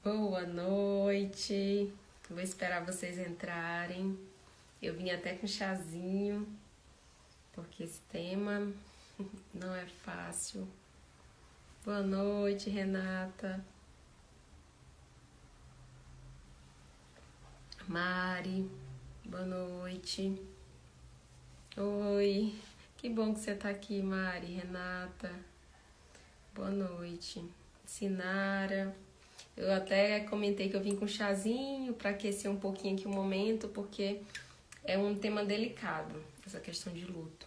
Boa noite. Vou esperar vocês entrarem. Eu vim até com chazinho, porque esse tema não é fácil. Boa noite, Renata. Mari, boa noite. Oi, que bom que você tá aqui, Mari, Renata. Boa noite. Sinara. Eu até comentei que eu vim com chazinho para aquecer um pouquinho aqui o momento, porque é um tema delicado, essa questão de luto.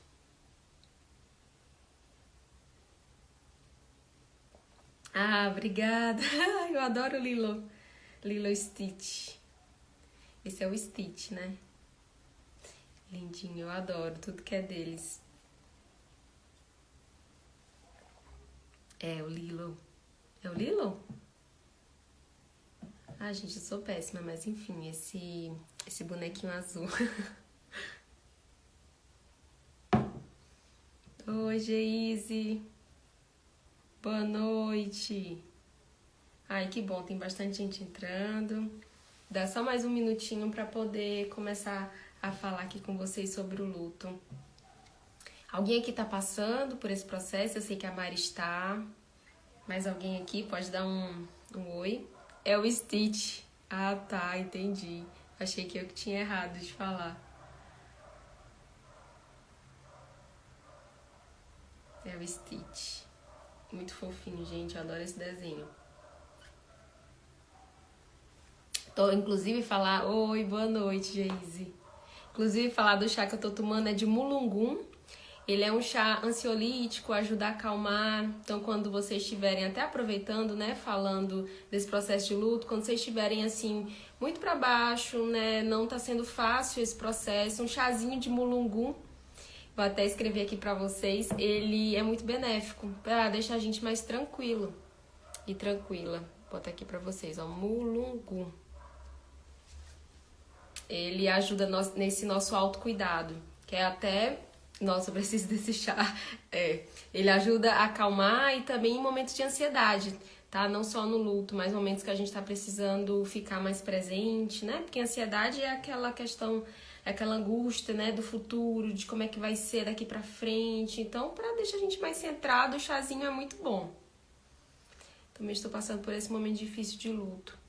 Ah, obrigada. Eu adoro Lilo Stitch. Esse é o Stitch, né? Lindinho, eu adoro tudo que é deles. É o Lilo. É o Lilo? Ah, gente, eu sou péssima, mas enfim, esse bonequinho azul. Oi, Geise. Boa noite. Ai, que bom, tem bastante gente entrando. Dá só mais um minutinho para poder começar a falar aqui com vocês sobre o luto. Alguém aqui tá passando por esse processo? Eu sei que a Mari está. Mais alguém aqui pode dar um oi? É o Stitch. Ah, tá, entendi. Achei que eu que tinha errado de falar. É o Stitch. Muito fofinho, gente. Eu adoro esse desenho. Tô, inclusive, falar... Oi, boa noite, Geise. Inclusive, falar do chá que eu tô tomando é de mulungun. Ele é um chá ansiolítico, ajuda a acalmar. Então, quando vocês estiverem até aproveitando, né, falando desse processo de luto, quando vocês estiverem, assim, muito pra baixo, né, não tá sendo fácil esse processo, um chazinho de mulungun, vou até escrever aqui pra vocês, ele é muito benéfico, pra deixar a gente mais tranquilo e tranquila. Vou botar aqui pra vocês, ó, mulungun. Ele ajuda nesse nosso autocuidado, que é até... Nossa, eu preciso desse chá. Ele ajuda a acalmar e também em momentos de ansiedade, tá? Não só no luto, mas momentos que a gente tá precisando ficar mais presente, né? Porque a ansiedade é aquela questão, é aquela angústia, né? Do futuro, de como é que vai ser daqui pra frente. Então, pra deixar a gente mais centrado, o chazinho é muito bom. Também estou passando por esse momento difícil de luto.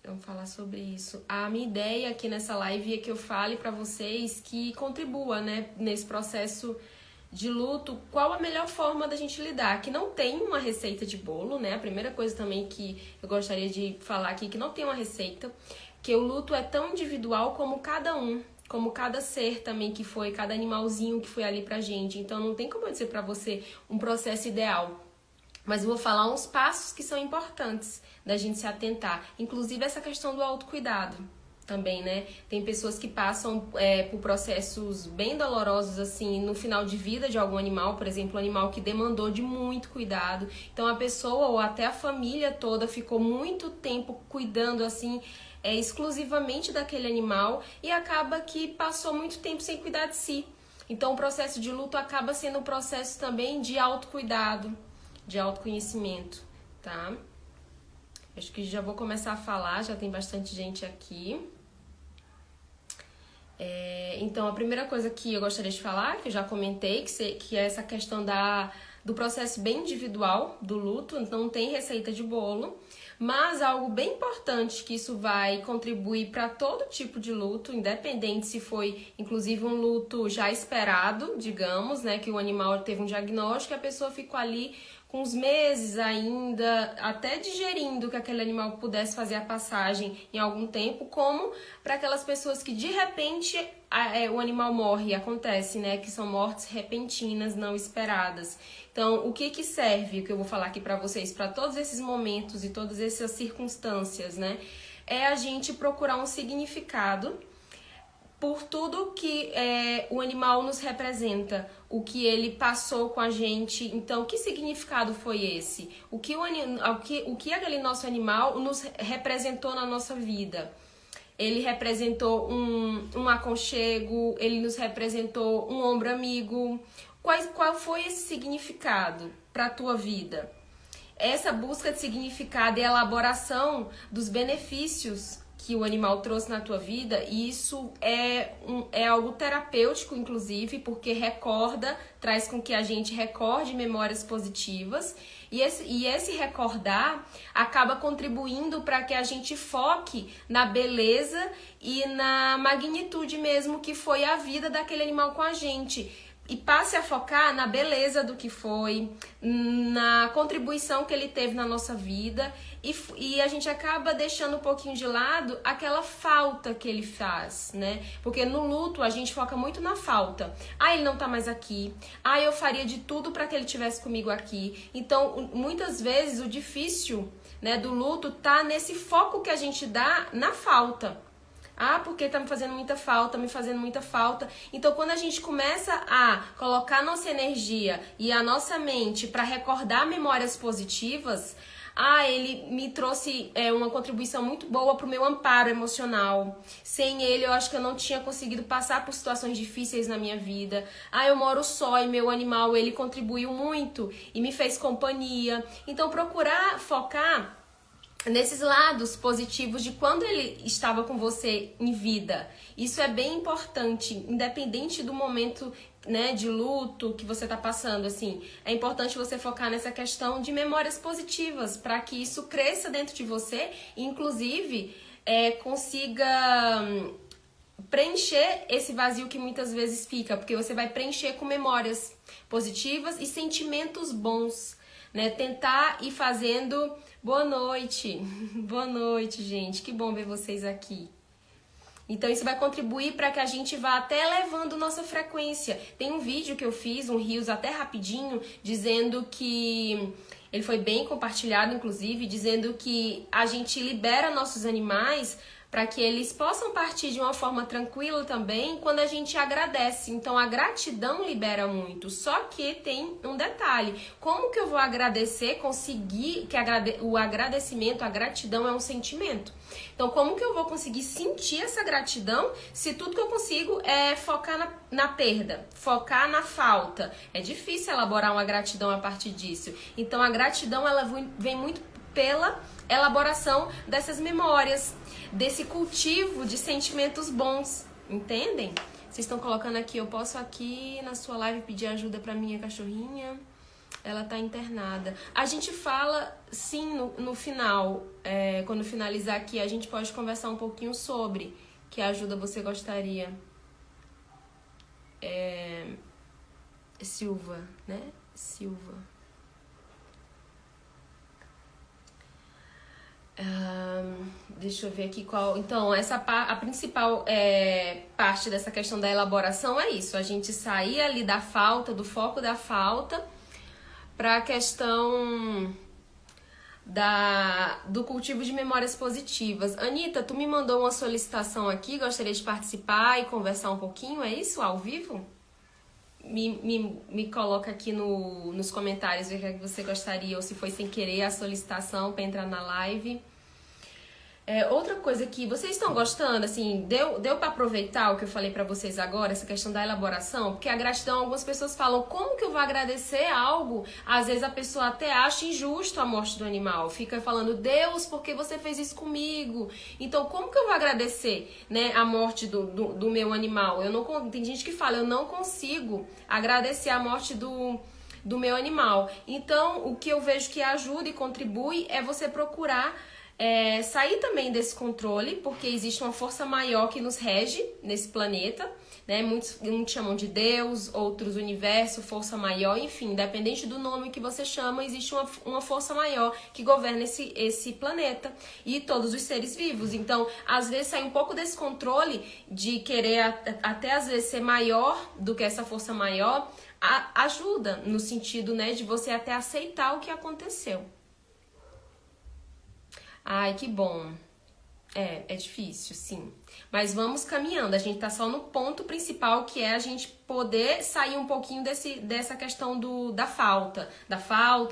Vamos falar sobre isso. A minha ideia aqui nessa live é que eu fale pra vocês que contribua, né, nesse processo de luto, qual a melhor forma da gente lidar. Que não tem uma receita de bolo, né? A primeira coisa também que eu gostaria de falar aqui, que não tem uma receita, que o luto é tão individual como cada um, como cada ser também que foi, cada animalzinho que foi ali pra gente. Então não tem como eu dizer pra você um processo ideal. Mas eu vou falar uns passos que são importantes da gente se atentar. Inclusive essa questão do autocuidado também, né? Tem pessoas que passam por processos bem dolorosos, assim, no final de vida de algum animal. Por exemplo, um animal que demandou de muito cuidado. Então a pessoa ou até a família toda ficou muito tempo cuidando, assim, exclusivamente daquele animal. E acaba que passou muito tempo sem cuidar de si. Então o processo de luto acaba sendo um processo também de autocuidado, de autoconhecimento, tá? Acho que já vou começar a falar, já tem bastante gente aqui. Então, a primeira coisa que eu gostaria de falar, que eu já comentei, que é essa questão do processo bem individual do luto, não tem receita de bolo, mas algo bem importante que isso vai contribuir para todo tipo de luto, independente se foi, inclusive, um luto já esperado, digamos, né, que o animal teve um diagnóstico e a pessoa ficou ali com uns meses ainda, até digerindo que aquele animal pudesse fazer a passagem em algum tempo, como para aquelas pessoas que de repente o animal morre, acontece, né, que são mortes repentinas, não esperadas. Então, o que serve, o que eu vou falar aqui para vocês, para todos esses momentos e todas essas circunstâncias, né, é a gente procurar um significado por tudo que o animal nos representa, o que ele passou com a gente. Então, que significado foi esse? O que aquele nosso animal nos representou na nossa vida? Ele representou um aconchego, ele nos representou um ombro amigo. Qual foi esse significado para a tua vida? essa busca de significado e elaboração dos benefícios que o animal trouxe na tua vida, e isso é algo terapêutico, inclusive, porque traz com que a gente recorde memórias positivas, e esse recordar acaba contribuindo para que a gente foque na beleza e na magnitude mesmo que foi a vida daquele animal com a gente. E passe a focar na beleza do que foi, na contribuição que ele teve na nossa vida, e a gente acaba deixando um pouquinho de lado aquela falta que ele faz, né? Porque no luto a gente foca muito na falta. Ah, ele não tá mais aqui. Ah, eu faria de tudo para que ele estivesse comigo aqui. Então, muitas vezes o difícil, né, do luto tá nesse foco que a gente dá na falta. Ah, porque tá me fazendo muita falta. Então, quando a gente começa a colocar nossa energia e a nossa mente para recordar memórias positivas, ele me trouxe uma contribuição muito boa pro meu amparo emocional. Sem ele, eu acho que eu não tinha conseguido passar por situações difíceis na minha vida. Eu moro só e meu animal, ele contribuiu muito e me fez companhia. Então, procurar focar nesses lados positivos de quando ele estava com você em vida. Isso é bem importante, independente do momento, né, de luto que você está passando, assim. É importante você focar nessa questão de memórias positivas, para que isso cresça dentro de você e, inclusive, consiga preencher esse vazio que muitas vezes fica, porque você vai preencher com memórias positivas e sentimentos bons, né? Tentar ir fazendo... Boa noite, gente, que bom ver vocês aqui. Então isso vai contribuir para que a gente vá até elevando nossa frequência. Tem um vídeo que eu fiz, um Reels até rapidinho, dizendo que... Ele foi bem compartilhado, inclusive, dizendo que a gente libera nossos animais para que eles possam partir de uma forma tranquila também quando a gente agradece. Então, a gratidão libera muito. Só que tem um detalhe. Como que eu vou agradecer, conseguir... O agradecimento, a gratidão é um sentimento. Então, como que eu vou conseguir sentir essa gratidão se tudo que eu consigo é focar na perda, focar na falta? É difícil elaborar uma gratidão a partir disso. Então, a gratidão ela vem muito pela elaboração dessas memórias, desse cultivo de sentimentos bons, entendem? Vocês estão colocando aqui, eu posso aqui na sua live pedir ajuda pra minha cachorrinha? Ela tá internada. A gente fala, sim, no final, quando finalizar aqui, a gente pode conversar um pouquinho sobre que ajuda você gostaria. Silva, né? Silva. Deixa eu ver aqui qual... Então, a principal parte dessa questão da elaboração é isso. A gente sair ali da falta, do foco da falta, para a questão do cultivo de memórias positivas. Anitta, tu me mandou uma solicitação aqui, gostaria de participar e conversar um pouquinho, é isso? Ao vivo? Me coloca aqui nos comentários o que você gostaria, ou se foi sem querer a solicitação para entrar na live. Outra coisa que vocês estão gostando, assim, deu para aproveitar o que eu falei para vocês agora, essa questão da elaboração? Porque a gratidão, algumas pessoas falam, como que eu vou agradecer algo? Às vezes a pessoa até acha injusto a morte do animal, fica falando, Deus, por que você fez isso comigo? Então, como que eu vou agradecer, né, a morte do meu animal? Tem gente que fala, eu não consigo agradecer a morte do meu animal. Então, o que eu vejo que ajuda e contribui é você procurar sair também desse controle, porque existe uma força maior que nos rege nesse planeta, né? Muitos chamam de Deus, outros universo, força maior, enfim, independente do nome que você chama, existe uma força maior que governa esse planeta e todos os seres vivos. Então, às vezes, sai um pouco desse controle de querer até às vezes ser maior do que essa força maior, ajuda no sentido, né, de você até aceitar o que aconteceu. Ai, que bom. É difícil, sim. Mas vamos caminhando. A gente tá só no ponto principal, que é a gente poder sair um pouquinho dessa questão da falta,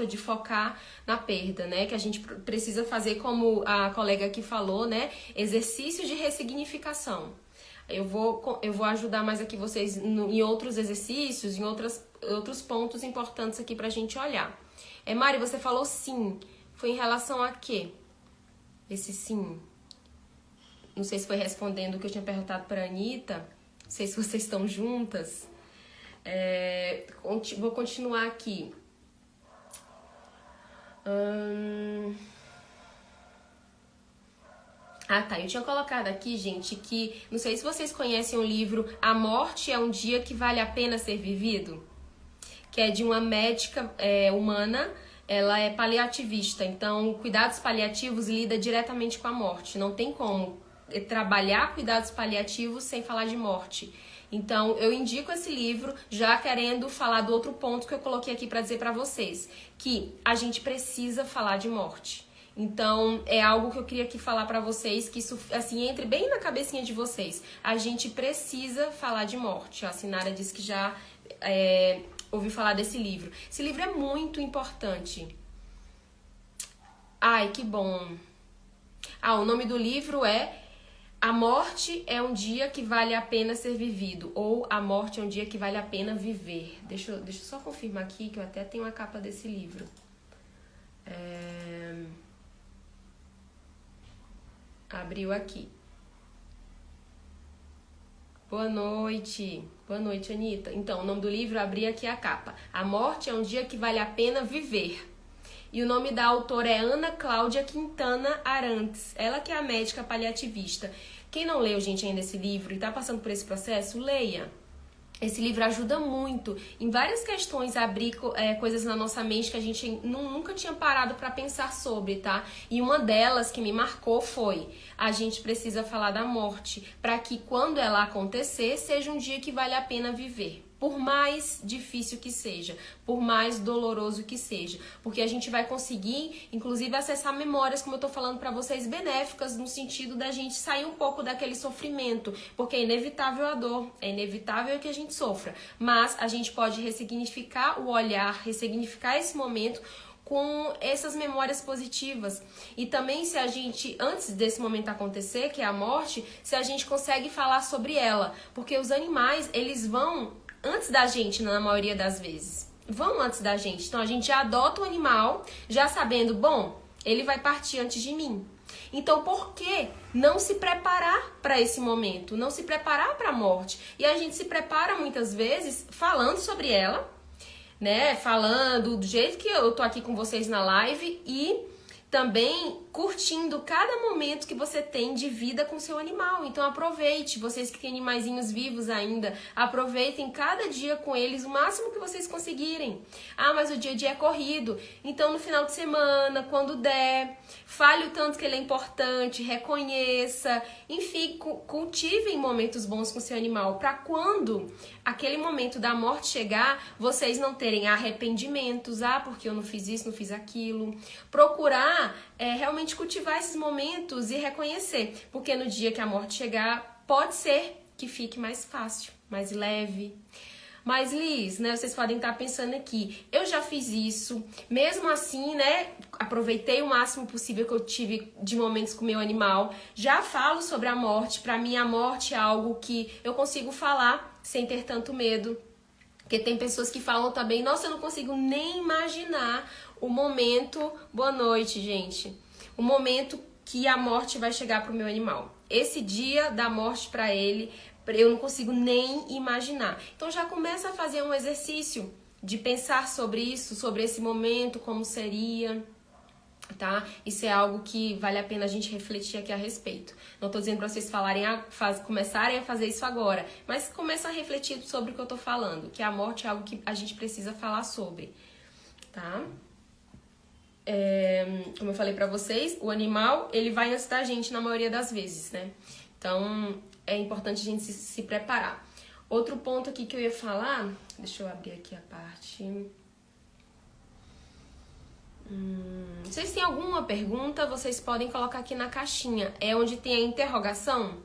de focar na perda, né? Que a gente precisa fazer, como a colega aqui falou, né? Exercício de ressignificação. Eu vou ajudar mais aqui vocês em outros exercícios, em outros pontos importantes aqui pra gente olhar. Mari, você falou sim. Foi em relação a quê? Esse sim. Não sei se foi respondendo o que eu tinha perguntado para a Anitta. Não sei se vocês estão juntas. Vou continuar aqui. Tá. Eu tinha colocado aqui, gente, que... Não sei se vocês conhecem o livro A Morte é um Dia que Vale a Pena Ser Vivido. Que é de uma médica humana. Ela é paliativista. Então, cuidados paliativos lida diretamente com a morte. Não tem como trabalhar cuidados paliativos sem falar de morte. Então, eu indico esse livro já querendo falar do outro ponto que eu coloquei aqui para dizer para vocês, que a gente precisa falar de morte. Então, é algo que eu queria aqui falar para vocês, que isso assim entre bem na cabecinha de vocês. A gente precisa falar de morte. A Sinara disse que já ouviu falar desse livro. Esse livro é muito importante. Ai, que bom. O nome do livro é A Morte é um Dia que Vale a Pena Ser Vivido, ou A Morte é um Dia que Vale a Pena Viver. Deixa eu só confirmar aqui, que eu até tenho a capa desse livro. Abriu aqui. Boa noite, Anitta. Então, o nome do livro, abri aqui a capa. A Morte é um Dia que Vale a Pena Viver. E o nome da autora é Ana Cláudia Quintana Arantes. Ela que é a médica paliativista. Quem não leu, gente, ainda esse livro e tá passando por esse processo, leia. Esse livro ajuda muito em várias questões a abrir coisas na nossa mente que a gente nunca tinha parado para pensar sobre, tá? E uma delas que me marcou foi: a gente precisa falar da morte para que quando ela acontecer seja um dia que vale a pena viver. Por mais difícil que seja, por mais doloroso que seja, porque a gente vai conseguir, inclusive, acessar memórias, como eu tô falando pra vocês, benéficas, no sentido da gente sair um pouco daquele sofrimento, porque é inevitável a dor, é inevitável que a gente sofra, mas a gente pode ressignificar o olhar, ressignificar esse momento com essas memórias positivas. E também, se a gente, antes desse momento acontecer, que é a morte, se a gente consegue falar sobre ela, porque os animais, eles vão antes da gente, na maioria das vezes. Vão antes da gente. Então, a gente já adota o animal, já sabendo, bom, ele vai partir antes de mim. Então, por que não se preparar para esse momento? Não se preparar para a morte? E a gente se prepara, muitas vezes, falando sobre ela, né? Falando do jeito que eu tô aqui com vocês na live e também curtindo cada momento que você tem de vida com seu animal. Então aproveite, vocês que têm animaizinhos vivos ainda, aproveitem cada dia com eles o máximo que vocês conseguirem. Mas o dia a dia é corrido, então no final de semana, quando der, fale o tanto que ele é importante, reconheça, enfim, cultivem momentos bons com seu animal, para quando aquele momento da morte chegar, vocês não terem arrependimentos, porque eu não fiz isso, não fiz aquilo. Procurar realmente cultivar esses momentos e reconhecer, porque no dia que a morte chegar, pode ser que fique mais fácil, mais leve. Mas, Liz, né, vocês podem estar pensando aqui, eu já fiz isso, mesmo assim, né, aproveitei o máximo possível que eu tive de momentos com o meu animal, já falo sobre a morte, pra mim a morte é algo que eu consigo falar sem ter tanto medo, porque tem pessoas que falam também, nossa, eu não consigo nem imaginar o momento, boa noite, gente, o momento que a morte vai chegar pro meu animal, esse dia da morte pra ele, eu não consigo nem imaginar. Então já começa a fazer um exercício de pensar sobre isso, sobre esse momento, como seria, tá? Isso é algo que vale a pena a gente refletir aqui a respeito. Não tô dizendo pra vocês começarem a fazer isso agora, mas começa a refletir sobre o que eu tô falando, que a morte é algo que a gente precisa falar sobre, tá? Como eu falei pra vocês, o animal, ele vai antes da gente na maioria das vezes, né? Então, é importante a gente se preparar. Outro ponto aqui que eu ia falar, deixa eu abrir aqui a parte. Vocês têm alguma pergunta? Vocês podem colocar aqui na caixinha. É onde tem a interrogação.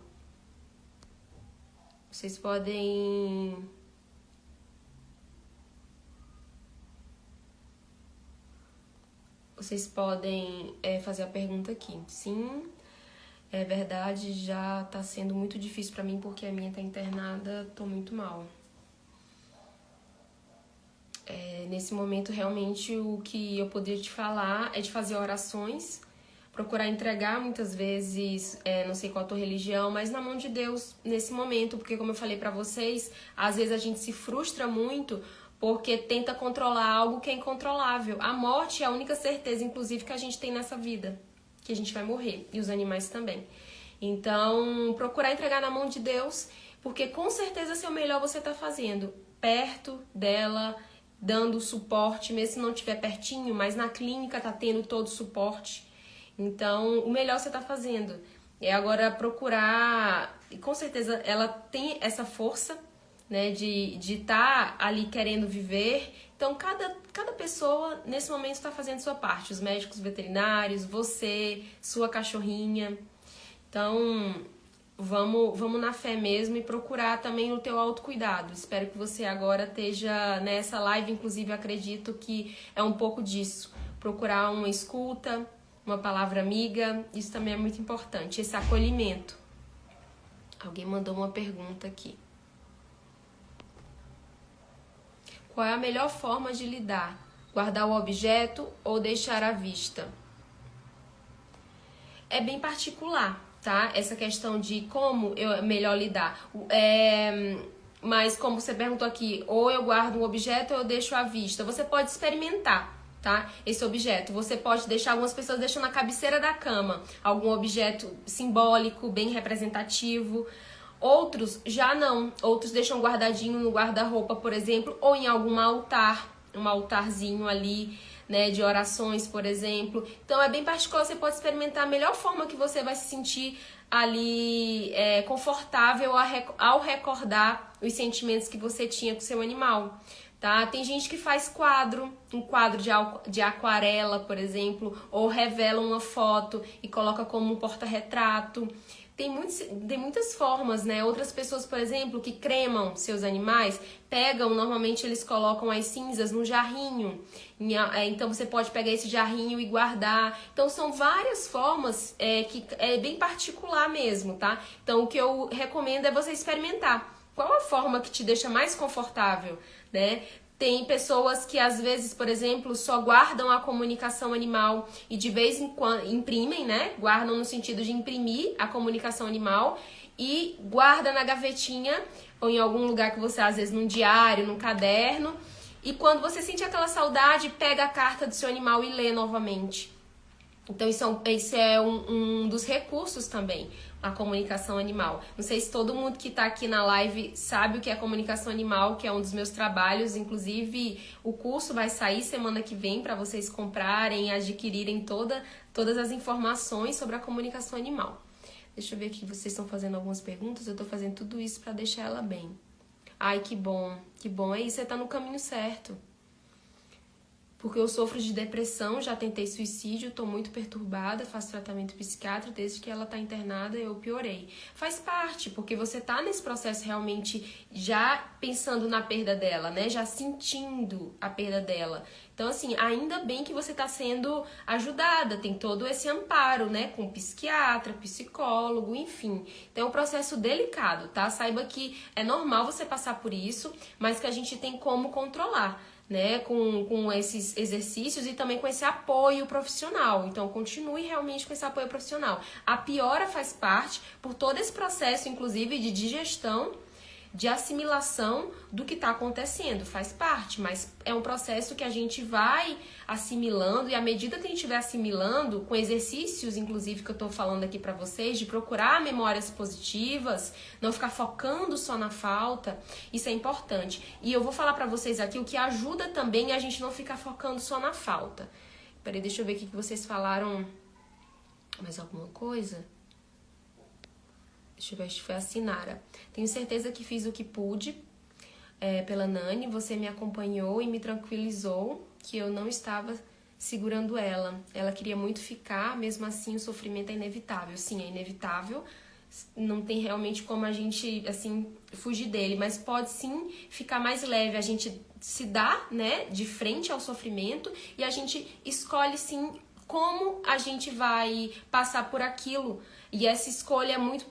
Vocês podem... fazer a pergunta aqui. Sim. É verdade, já tá sendo muito difícil pra mim porque a minha tá internada, tô muito mal. Nesse momento, realmente, o que eu poderia te falar é de fazer orações, procurar entregar muitas vezes, não sei qual a tua religião, mas na mão de Deus nesse momento, porque como eu falei pra vocês, às vezes a gente se frustra muito porque tenta controlar algo que é incontrolável. A morte é a única certeza, inclusive, que a gente tem nessa vida, que a gente vai morrer, e os animais também. Então, procurar entregar na mão de Deus, porque com certeza seu melhor você tá fazendo, perto dela, dando suporte, mesmo se não estiver pertinho, mas na clínica tá tendo todo o suporte. Então, o melhor você tá fazendo. É agora procurar, e com certeza ela tem essa força, né, de estar ali querendo viver. Então, cada pessoa nesse momento está fazendo sua parte. Os médicos veterinários, você, sua cachorrinha. Então, vamos na fé mesmo e procurar também o teu autocuidado. Espero que você agora esteja nessa live, inclusive acredito que é um pouco disso. Procurar uma escuta, uma palavra amiga, isso também é muito importante, esse acolhimento. Alguém mandou uma pergunta aqui. Qual é a melhor forma de lidar? Guardar o objeto ou deixar à vista? É bem particular, tá? Essa questão de como é melhor lidar. Mas como você perguntou aqui, ou eu guardo um objeto ou eu deixo à vista. Você pode experimentar, tá? Esse objeto. Você pode deixar, algumas pessoas deixam na cabeceira da cama algum objeto simbólico, bem representativo. Outros já não. Outros deixam guardadinho no guarda-roupa, por exemplo, ou em algum altar, um altarzinho ali, né, de orações, por exemplo. Então é bem particular, você pode experimentar a melhor forma que você vai se sentir ali confortável ao recordar os sentimentos que você tinha com o seu animal. Tá? Tem gente que faz um quadro de aquarela, por exemplo, ou revela uma foto e coloca como um porta-retrato. Tem muitas formas, né? Outras pessoas, por exemplo, que cremam seus animais, normalmente eles colocam as cinzas num jarrinho. Então você pode pegar esse jarrinho e guardar. Então são várias formas que é bem particular mesmo, tá? Então o que eu recomendo é você experimentar. Qual a forma que te deixa mais confortável, né? Tem pessoas que às vezes, por exemplo, só guardam a comunicação animal e de vez em quando imprimem, né? Guardam no sentido de imprimir a comunicação animal e guarda na gavetinha ou em algum lugar que você, às vezes, num diário, num caderno. E quando você sente aquela saudade, pega a carta do seu animal e lê novamente. Então, isso é um dos recursos também, a comunicação animal. Não sei se todo mundo que está aqui na live sabe o que é comunicação animal, que é um dos meus trabalhos. Inclusive, o curso vai sair semana que vem para vocês comprarem, adquirirem todas as informações sobre a comunicação animal. Deixa eu ver aqui, vocês estão fazendo algumas perguntas. Eu estou fazendo tudo isso para deixar ela bem. Ai, que bom, que bom. É isso, você está no caminho certo. Porque eu sofro de depressão, já tentei suicídio, estou muito perturbada, faço tratamento psiquiátrico, desde que ela está internada eu piorei. Faz parte, porque você está nesse processo realmente já pensando na perda dela, né? Já sentindo a perda dela. Então, assim, ainda bem que você está sendo ajudada, tem todo esse amparo, né? Com psiquiatra, psicólogo, enfim. Então, é um processo delicado, tá? Saiba que é normal você passar por isso, mas que a gente tem como controlar, né, com esses exercícios e também com esse apoio profissional. Então, continue realmente com esse apoio profissional. A piora faz parte por todo esse processo, inclusive, de digestão, de assimilação do que está acontecendo. Faz parte, mas é um processo que a gente vai assimilando e à medida que a gente vai assimilando, com exercícios, inclusive, que eu estou falando aqui para vocês, de procurar memórias positivas, não ficar focando só na falta, isso é importante. E eu vou falar para vocês aqui o que ajuda também a gente não ficar focando só na falta. Peraí, deixa eu ver aqui que vocês falaram mais alguma coisa. Deixa eu ver, acho que foi a Sinara. Tenho certeza que fiz o que pude pela Nani. Você me acompanhou e me tranquilizou que eu não estava segurando ela. Ela queria muito ficar, mesmo assim o sofrimento é inevitável. Sim, é inevitável. Não tem realmente como a gente, assim, fugir dele. Mas pode sim ficar mais leve. A gente se dá, né, de frente ao sofrimento e a gente escolhe, sim, como a gente vai passar por aquilo. E essa escolha é muito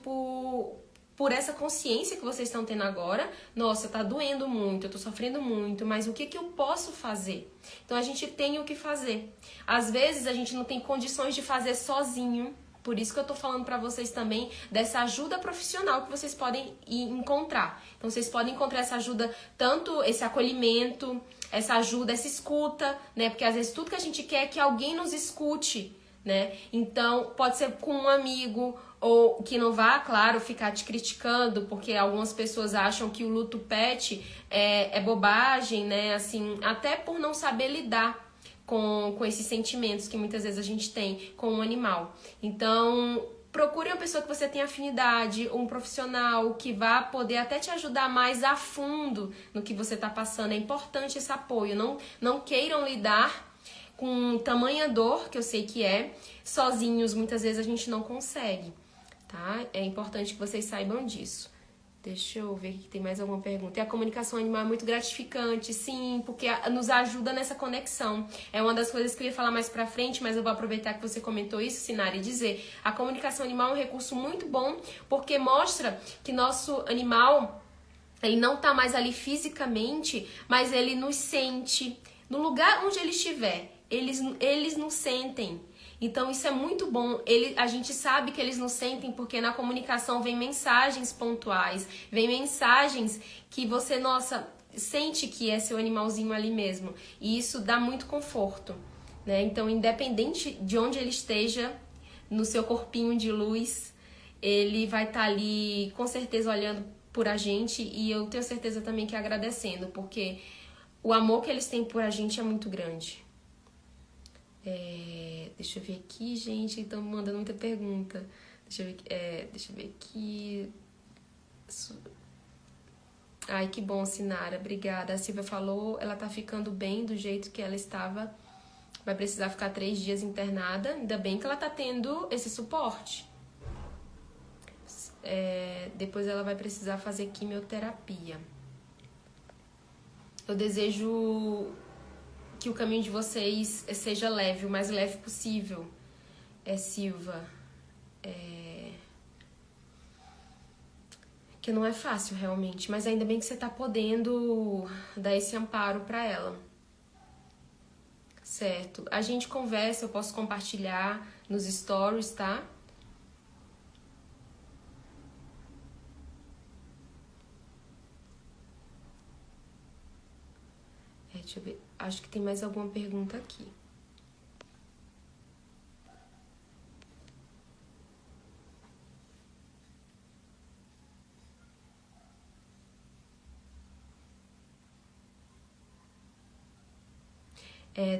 por essa consciência que vocês estão tendo agora. Nossa, tá doendo muito, eu tô sofrendo muito, mas o que que eu posso fazer? Então a gente tem o que fazer. Às vezes a gente não tem condições de fazer sozinho. Por isso que eu tô falando pra vocês também dessa ajuda profissional que vocês podem encontrar. Então vocês podem encontrar essa ajuda, tanto esse acolhimento, essa ajuda, essa escuta, né? Porque às vezes tudo que a gente quer é que alguém nos escute, né? Então pode ser com um amigo, ou que não vá, claro, ficar te criticando, porque algumas pessoas acham que o luto pet é bobagem, né? Assim, até por não saber lidar com esses sentimentos que muitas vezes a gente tem com um animal. Então, procure uma pessoa que você tenha afinidade, um profissional que vá poder até te ajudar mais a fundo no que você está passando. É importante esse apoio. Não queiram lidar com tamanha dor, que eu sei que sozinhos muitas vezes a gente não consegue, tá? É importante que vocês saibam disso. Deixa eu ver aqui, tem mais alguma pergunta. E a comunicação animal é muito gratificante, sim, porque nos ajuda nessa conexão. É uma das coisas que eu ia falar mais pra frente, mas eu vou aproveitar que você comentou isso, Sinara, e dizer: a comunicação animal é um recurso muito bom, porque mostra que nosso animal, ele não tá mais ali fisicamente, mas ele nos sente. No lugar onde ele estiver, eles nos sentem. Então isso é muito bom. A gente sabe que eles nos sentem porque na comunicação vem mensagens pontuais, vem mensagens que você, nossa, sente que é seu animalzinho ali mesmo. E isso dá muito conforto, né? Então, independente de onde ele esteja, no seu corpinho de luz, ele vai estar ali com certeza olhando por a gente, e eu tenho certeza também que agradecendo, porque o amor que eles têm por a gente é muito grande. Deixa eu ver aqui, gente, estão me mandando muita pergunta. Deixa eu ver aqui. Ai, que bom, Sinara, obrigada. A Silvia falou, ela tá ficando bem do jeito que ela estava. Vai precisar ficar 3 dias internada. Ainda bem que ela tá tendo esse suporte. Depois ela vai precisar fazer quimioterapia. Eu desejo que o caminho de vocês seja leve, o mais leve possível. Silva. Que não é fácil, realmente. Mas ainda bem que você tá podendo dar esse amparo pra ela. Certo. A gente conversa, eu posso compartilhar nos stories, tá? Deixa eu ver. Acho que tem mais alguma pergunta aqui.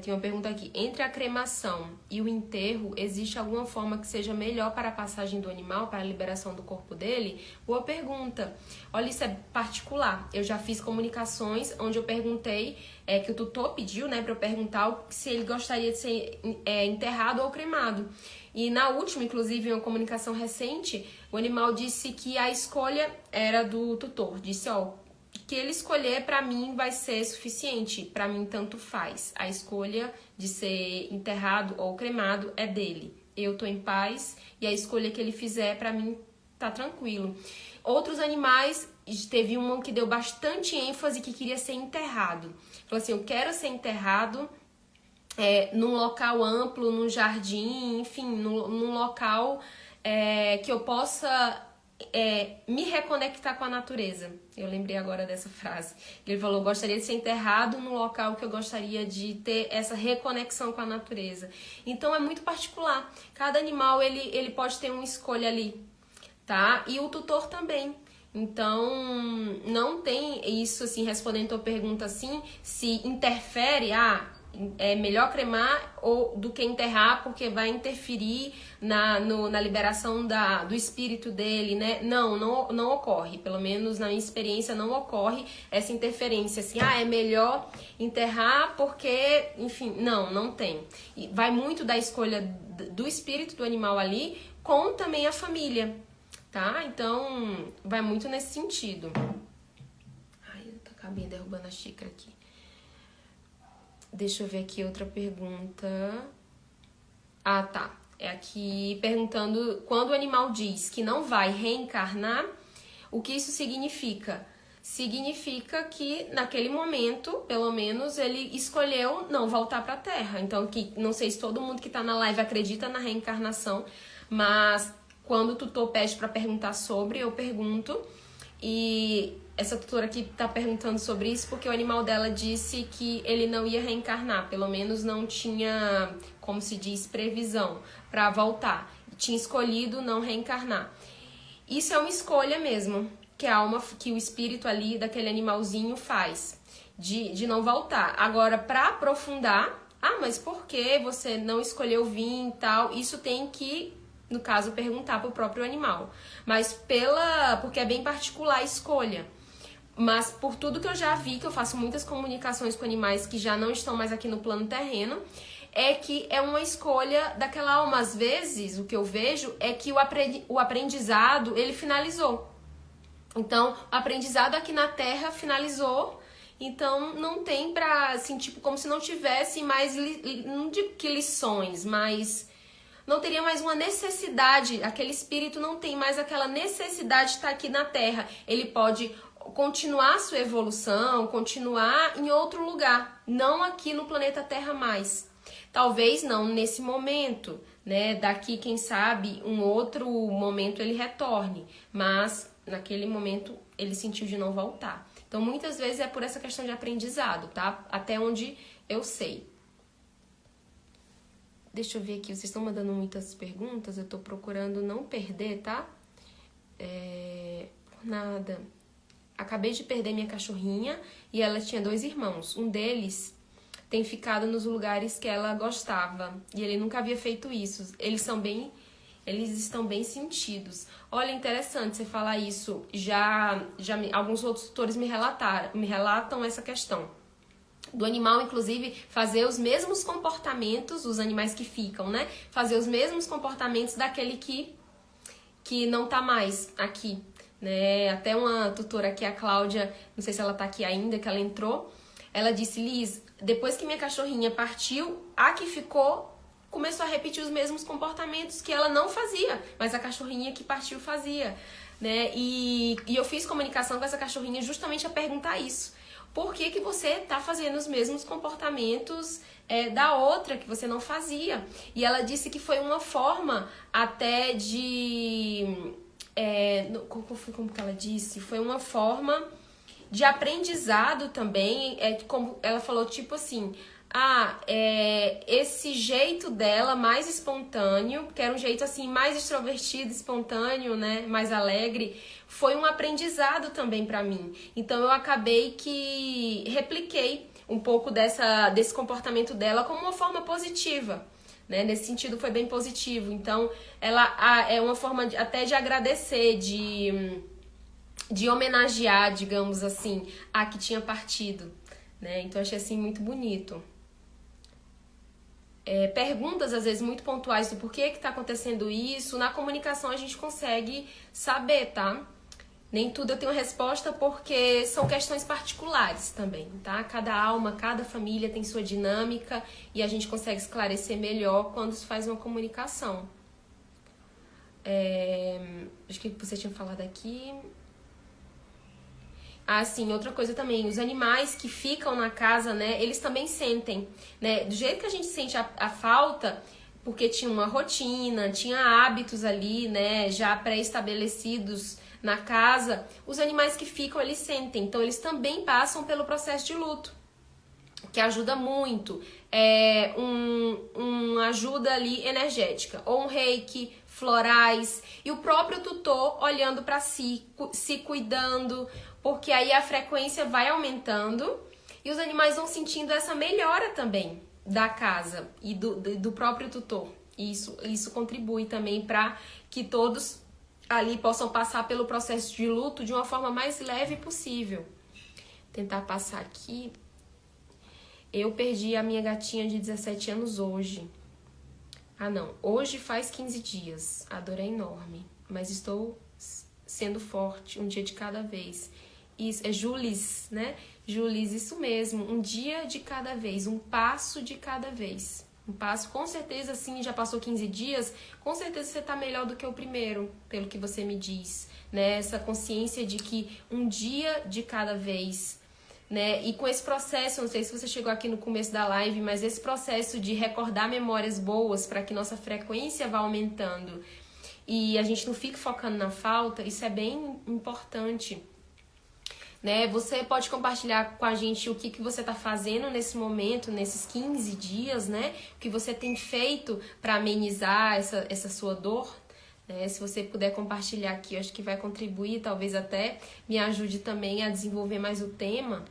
Tem uma pergunta aqui. Entre a cremação e o enterro, existe alguma forma que seja melhor para a passagem do animal, para a liberação do corpo dele? Boa pergunta. Olha, isso é particular. Eu já fiz comunicações onde eu perguntei, que o tutor pediu, né, para eu perguntar se ele gostaria de ser enterrado ou cremado. E na última, inclusive, em uma comunicação recente, o animal disse que a escolha era do tutor. Disse, que ele escolher, pra mim, vai ser suficiente. Pra mim, tanto faz. A escolha de ser enterrado ou cremado é dele. Eu tô em paz e a escolha que ele fizer, pra mim, tá tranquilo. Outros animais, teve um que deu bastante ênfase que queria ser enterrado. Falou assim, eu quero ser enterrado num local amplo, num jardim, enfim, num local que eu possa me reconectar com a natureza. Eu lembrei agora dessa frase. Ele falou, gostaria de ser enterrado num local que eu gostaria de ter essa reconexão com a natureza. Então é muito particular. Cada animal ele pode ter uma escolha ali, tá? E o tutor também. Então não tem isso assim, respondendo a tua pergunta assim, se interfere, é melhor cremar do que enterrar porque vai interferir na liberação do espírito dele, né? Não ocorre, pelo menos na minha experiência não ocorre essa interferência, assim, é melhor enterrar porque, enfim, não tem. E vai muito da escolha do espírito do animal ali com também a família, tá? Então, vai muito nesse sentido. Eu acabei derrubando a xícara aqui. Deixa eu ver aqui outra pergunta. Tá. É aqui perguntando, quando o animal diz que não vai reencarnar, O que isso significa? Significa que naquele momento, pelo menos, ele escolheu não voltar para a Terra. Então, que não sei se todo mundo que está na live acredita na reencarnação, mas quando o tutor pede para perguntar sobre, eu pergunto. E essa tutora aqui está perguntando sobre isso porque o animal dela disse que ele não ia reencarnar, pelo menos não tinha, como se diz, previsão para voltar. Tinha escolhido não reencarnar. Isso é uma escolha mesmo, que a alma, que o espírito ali daquele animalzinho faz, de não voltar. Agora, para aprofundar, mas por que você não escolheu vir e tal? Isso tem que, no caso, perguntar para o próprio animal. Mas porque é bem particular a escolha. Mas por tudo que eu já vi, que eu faço muitas comunicações com animais que já não estão mais aqui no plano terreno, é que é uma escolha daquela alma. Às vezes, o que eu vejo é que o aprendizado, ele finalizou. Então, o aprendizado aqui na Terra finalizou, então não tem pra, assim, tipo, como se não tivesse mais, não digo que lições, mas não teria mais uma necessidade, aquele espírito não tem mais aquela necessidade de estar aqui na Terra. Ele pode continuar sua evolução, continuar em outro lugar, não aqui no planeta Terra mais. Talvez não nesse momento, né? Daqui, quem sabe, um outro momento ele retorne, mas naquele momento ele sentiu de não voltar. Então, muitas vezes é por essa questão de aprendizado, tá? Até onde eu sei. Deixa eu ver aqui, vocês estão mandando muitas perguntas, eu tô procurando não perder, tá? Por nada. Acabei de perder minha cachorrinha e ela tinha 2 irmãos. Um deles tem ficado nos lugares que ela gostava e ele nunca havia feito isso. Eles estão bem sentidos. Olha, interessante você falar isso. Alguns outros tutores me relatam essa questão do animal, inclusive, fazer os mesmos comportamentos, os animais que ficam, né? Fazer os mesmos comportamentos daquele que não tá mais aqui, né? Até uma tutora aqui, a Cláudia, não sei se ela tá aqui ainda, que ela entrou, ela disse: Liz, depois que minha cachorrinha partiu, a que ficou começou a repetir os mesmos comportamentos que ela não fazia, mas a cachorrinha que partiu fazia, né? E eu fiz comunicação com essa cachorrinha justamente a perguntar isso. Por que você tá fazendo os mesmos comportamentos da outra que você não fazia? E ela disse que foi uma forma até de... como que ela disse? Foi uma forma de aprendizado também. Como ela falou, tipo assim... esse jeito dela mais espontâneo, que era um jeito assim mais extrovertido, espontâneo, né, mais alegre, foi um aprendizado também para mim. Então eu acabei que repliquei um pouco desse comportamento dela como uma forma positiva, né? Nesse sentido foi bem positivo. Então ela é uma forma até de agradecer, de homenagear, digamos assim, a que tinha partido, né? Então eu achei assim muito bonito. Perguntas, às vezes, muito pontuais do porquê que tá acontecendo isso, na comunicação a gente consegue saber, tá? Nem tudo eu tenho resposta porque são questões particulares também, tá? Cada alma, cada família tem sua dinâmica e a gente consegue esclarecer melhor quando se faz uma comunicação. Acho que você tinha falado aqui... sim, outra coisa também, os animais que ficam na casa, né, eles também sentem, né, do jeito que a gente sente a falta, porque tinha uma rotina, tinha hábitos ali, né, já pré-estabelecidos na casa, os animais que ficam, eles sentem, então eles também passam pelo processo de luto, que ajuda muito, uma ajuda ali energética, ou um reiki, florais, e o próprio tutor olhando para si, se cuidando, porque aí a frequência vai aumentando e os animais vão sentindo essa melhora também da casa e do próprio tutor. E isso contribui também para que todos ali possam passar pelo processo de luto de uma forma mais leve possível. Tentar passar aqui. Eu perdi a minha gatinha de 17 anos hoje. Hoje faz 15 dias. A dor é enorme, mas estou sendo forte, um dia de cada vez. Isso, é Julis, né? Julis, isso mesmo. Um dia de cada vez, um passo de cada vez. Um passo, com certeza, sim, já passou 15 dias, com certeza você tá melhor do que o primeiro, pelo que você me diz, né? Essa consciência de que um dia de cada vez, né? E com esse processo, não sei se você chegou aqui no começo da live, mas esse processo de recordar memórias boas para que nossa frequência vá aumentando e a gente não fique focando na falta, isso é bem importante. Né? Você pode compartilhar com a gente o que você está fazendo nesse momento, nesses 15 dias, né? O que você tem feito para amenizar essa sua dor, né? Se você puder compartilhar aqui, eu acho que vai contribuir, talvez até me ajude também a desenvolver mais o tema.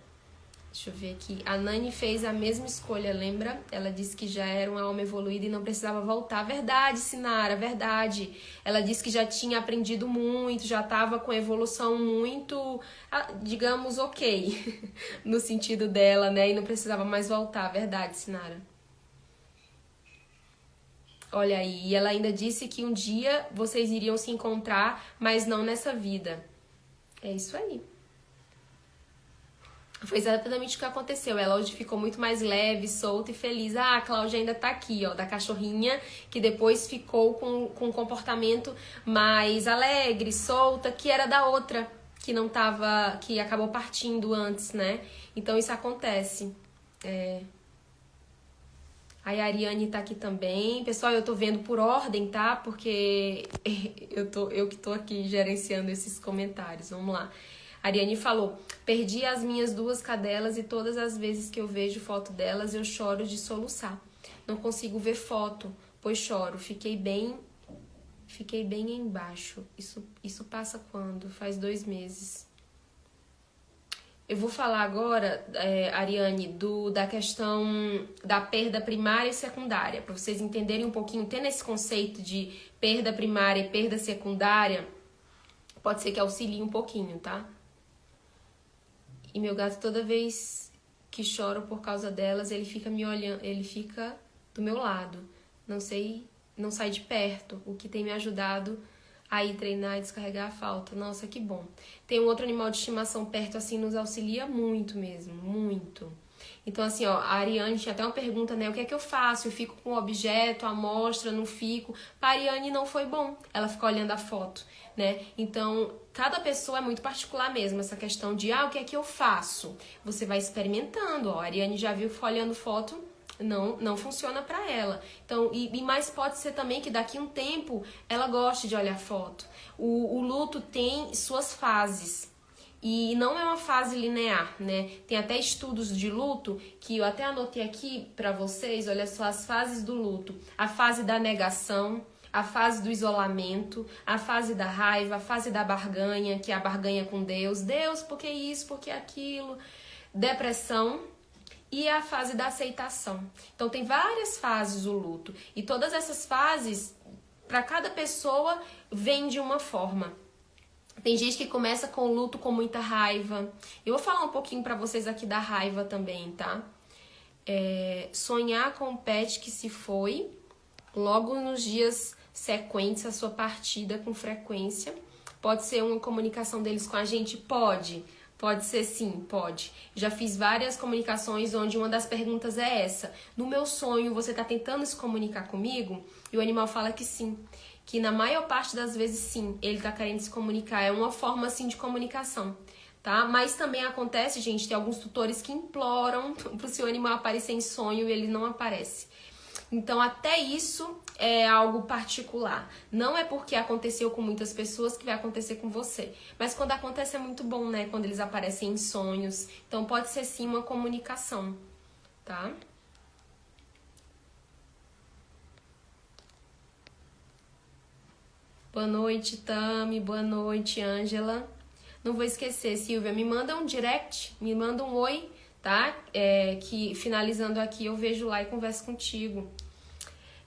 Deixa eu ver aqui. A Nani fez a mesma escolha, lembra? Ela disse que já era uma alma evoluída e não precisava voltar. Verdade, Sinara, verdade. Ela disse que já tinha aprendido muito, já estava com evolução muito, digamos, ok, no sentido dela, né? E não precisava mais voltar. Verdade, Sinara. Olha aí, e ela ainda disse que um dia vocês iriam se encontrar, mas não nessa vida. É isso aí. Foi exatamente o que aconteceu. Ela hoje ficou muito mais leve, solta e feliz. Ah, a Cláudia ainda tá aqui, ó, da cachorrinha, que depois ficou com um comportamento mais alegre, solta, que era da outra, que não tava, que acabou partindo antes, né? Então isso acontece. A Ariane tá aqui também. Pessoal, eu tô vendo por ordem, tá? Porque eu que tô aqui gerenciando esses comentários. Vamos lá. A Ariane falou, perdi as minhas 2 cadelas e todas as vezes que eu vejo foto delas eu choro de soluçar. Não consigo ver foto, pois choro. Fiquei bem embaixo. Isso passa quando? Faz 2 meses. Eu vou falar agora, Ariane, da questão da perda primária e secundária, para vocês entenderem um pouquinho, tendo esse conceito de perda primária e perda secundária, pode ser que auxilie um pouquinho, tá? E meu gato, toda vez que choro por causa delas, ele fica me olhando, ele fica do meu lado. Não sai de perto, o que tem me ajudado a ir treinar e descarregar a falta. Nossa, que bom. Tem um outro animal de estimação perto, assim, nos auxilia muito mesmo, muito. Então, assim, ó, a Ariane tinha até uma pergunta, né? O que é que eu faço? Eu fico com o objeto, a amostra, não fico? Para a Ariane não foi bom. Ela ficou olhando a foto, né? Então, cada pessoa é muito particular mesmo, essa questão de, o que é que eu faço? Você vai experimentando, ó. A Ariane já viu que foi olhando foto, não funciona para ela. Então, e mais pode ser também que daqui a um tempo ela goste de olhar foto. O luto tem suas fases. E não é uma fase linear, né? Tem até estudos de luto que eu até anotei aqui para vocês, olha só as fases do luto. A fase da negação, a fase do isolamento, a fase da raiva, a fase da barganha, que é a barganha com Deus. Deus, por que isso, por que aquilo? Depressão e a fase da aceitação. Então tem várias fases o luto. E todas essas fases, para cada pessoa, vem de uma forma. Tem gente que começa com o luto com muita raiva. Eu vou falar um pouquinho pra vocês aqui da raiva também, tá? Sonhar com o pet que se foi, logo nos dias sequentes à sua partida com frequência. Pode ser uma comunicação deles com a gente? Pode. Pode ser sim, pode. Já fiz várias comunicações onde uma das perguntas é essa. No meu sonho, você tá tentando se comunicar comigo? E o animal fala que sim. Que na maior parte das vezes sim, ele tá querendo se comunicar. É uma forma assim de comunicação, tá? Mas também acontece, gente, tem alguns tutores que imploram pro seu animal aparecer em sonho e ele não aparece. Então até isso é algo particular. Não é porque aconteceu com muitas pessoas que vai acontecer com você. Mas quando acontece é muito bom, né? Quando eles aparecem em sonhos. Então pode ser sim uma comunicação, tá? Boa noite, Tami. Boa noite, Ângela. Não vou esquecer, Silvia, me manda um direct, me manda um oi, tá? Que finalizando aqui eu vejo lá e converso contigo.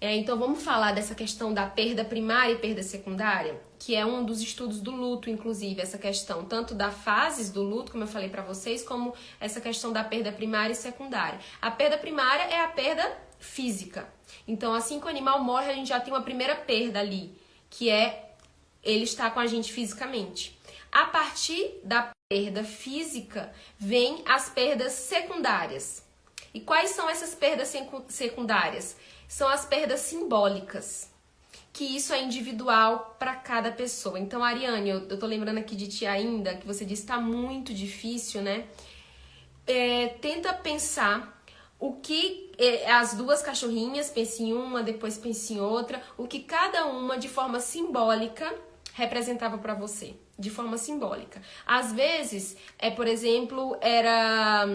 Então vamos falar dessa questão da perda primária e perda secundária, que é um dos estudos do luto, inclusive, essa questão tanto das fases do luto, como eu falei pra vocês, como essa questão da perda primária e secundária. A perda primária é a perda física. Então, assim que o animal morre, a gente já tem uma primeira perda ali, que é ele estar com a gente fisicamente. A partir da perda física, vem as perdas secundárias. E quais são essas perdas secundárias? são as perdas simbólicas, que isso é individual para cada pessoa. Então, Ariane, eu tô lembrando aqui de ti ainda, que você disse que tá muito difícil, né? Tenta pensar o que as duas cachorrinhas, pense em uma, depois pense em outra, o que cada uma de forma simbólica representava para você, de forma simbólica. Às vezes, por exemplo, era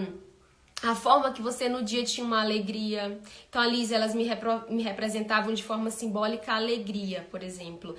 a forma que você no dia tinha uma alegria. Então, a Liz, elas me representavam de forma simbólica a alegria, por exemplo.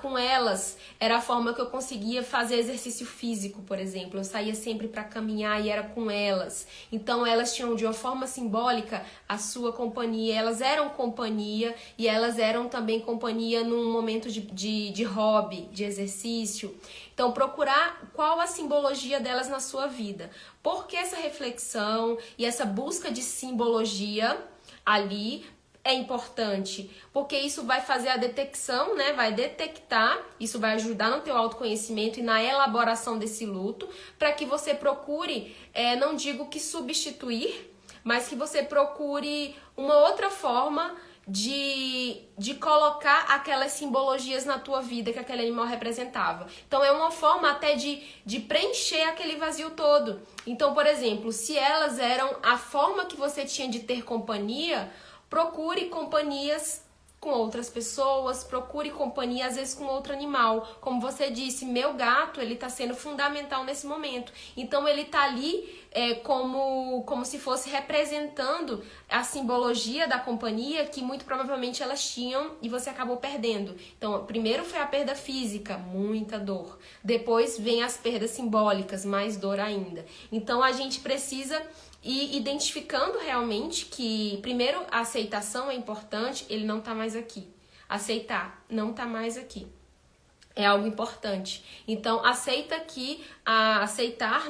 Com elas, era a forma que eu conseguia fazer exercício físico, por exemplo. Eu saía sempre para caminhar e era com elas. Então, elas tinham de uma forma simbólica a sua companhia. Elas eram companhia e elas eram também companhia num momento de hobby, de exercício. Então, procurar qual a simbologia delas na sua vida. Por que essa reflexão e essa busca de simbologia ali é importante? Porque isso vai fazer a detecção, né? Vai detectar, isso vai ajudar no teu autoconhecimento e na elaboração desse luto, para que você procure, não digo que substituir, mas que você procure uma outra forma de colocar aquelas simbologias na tua vida que aquele animal representava. Então é uma forma até de preencher aquele vazio todo. Então, por exemplo, se elas eram a forma que você tinha de ter companhia, procure companhias com outras pessoas, procure companhia às vezes com outro animal. Como você disse, meu gato, ele tá sendo fundamental nesse momento. Então ele tá ali como se fosse representando a simbologia da companhia que muito provavelmente elas tinham e você acabou perdendo. Então, primeiro foi a perda física, muita dor. Depois vem as perdas simbólicas, mais dor ainda. Então a gente precisa ir identificando realmente que, primeiro, a aceitação é importante, ele não tá mais aqui. Aceitar, não tá mais aqui. É algo importante. Então, aceitar,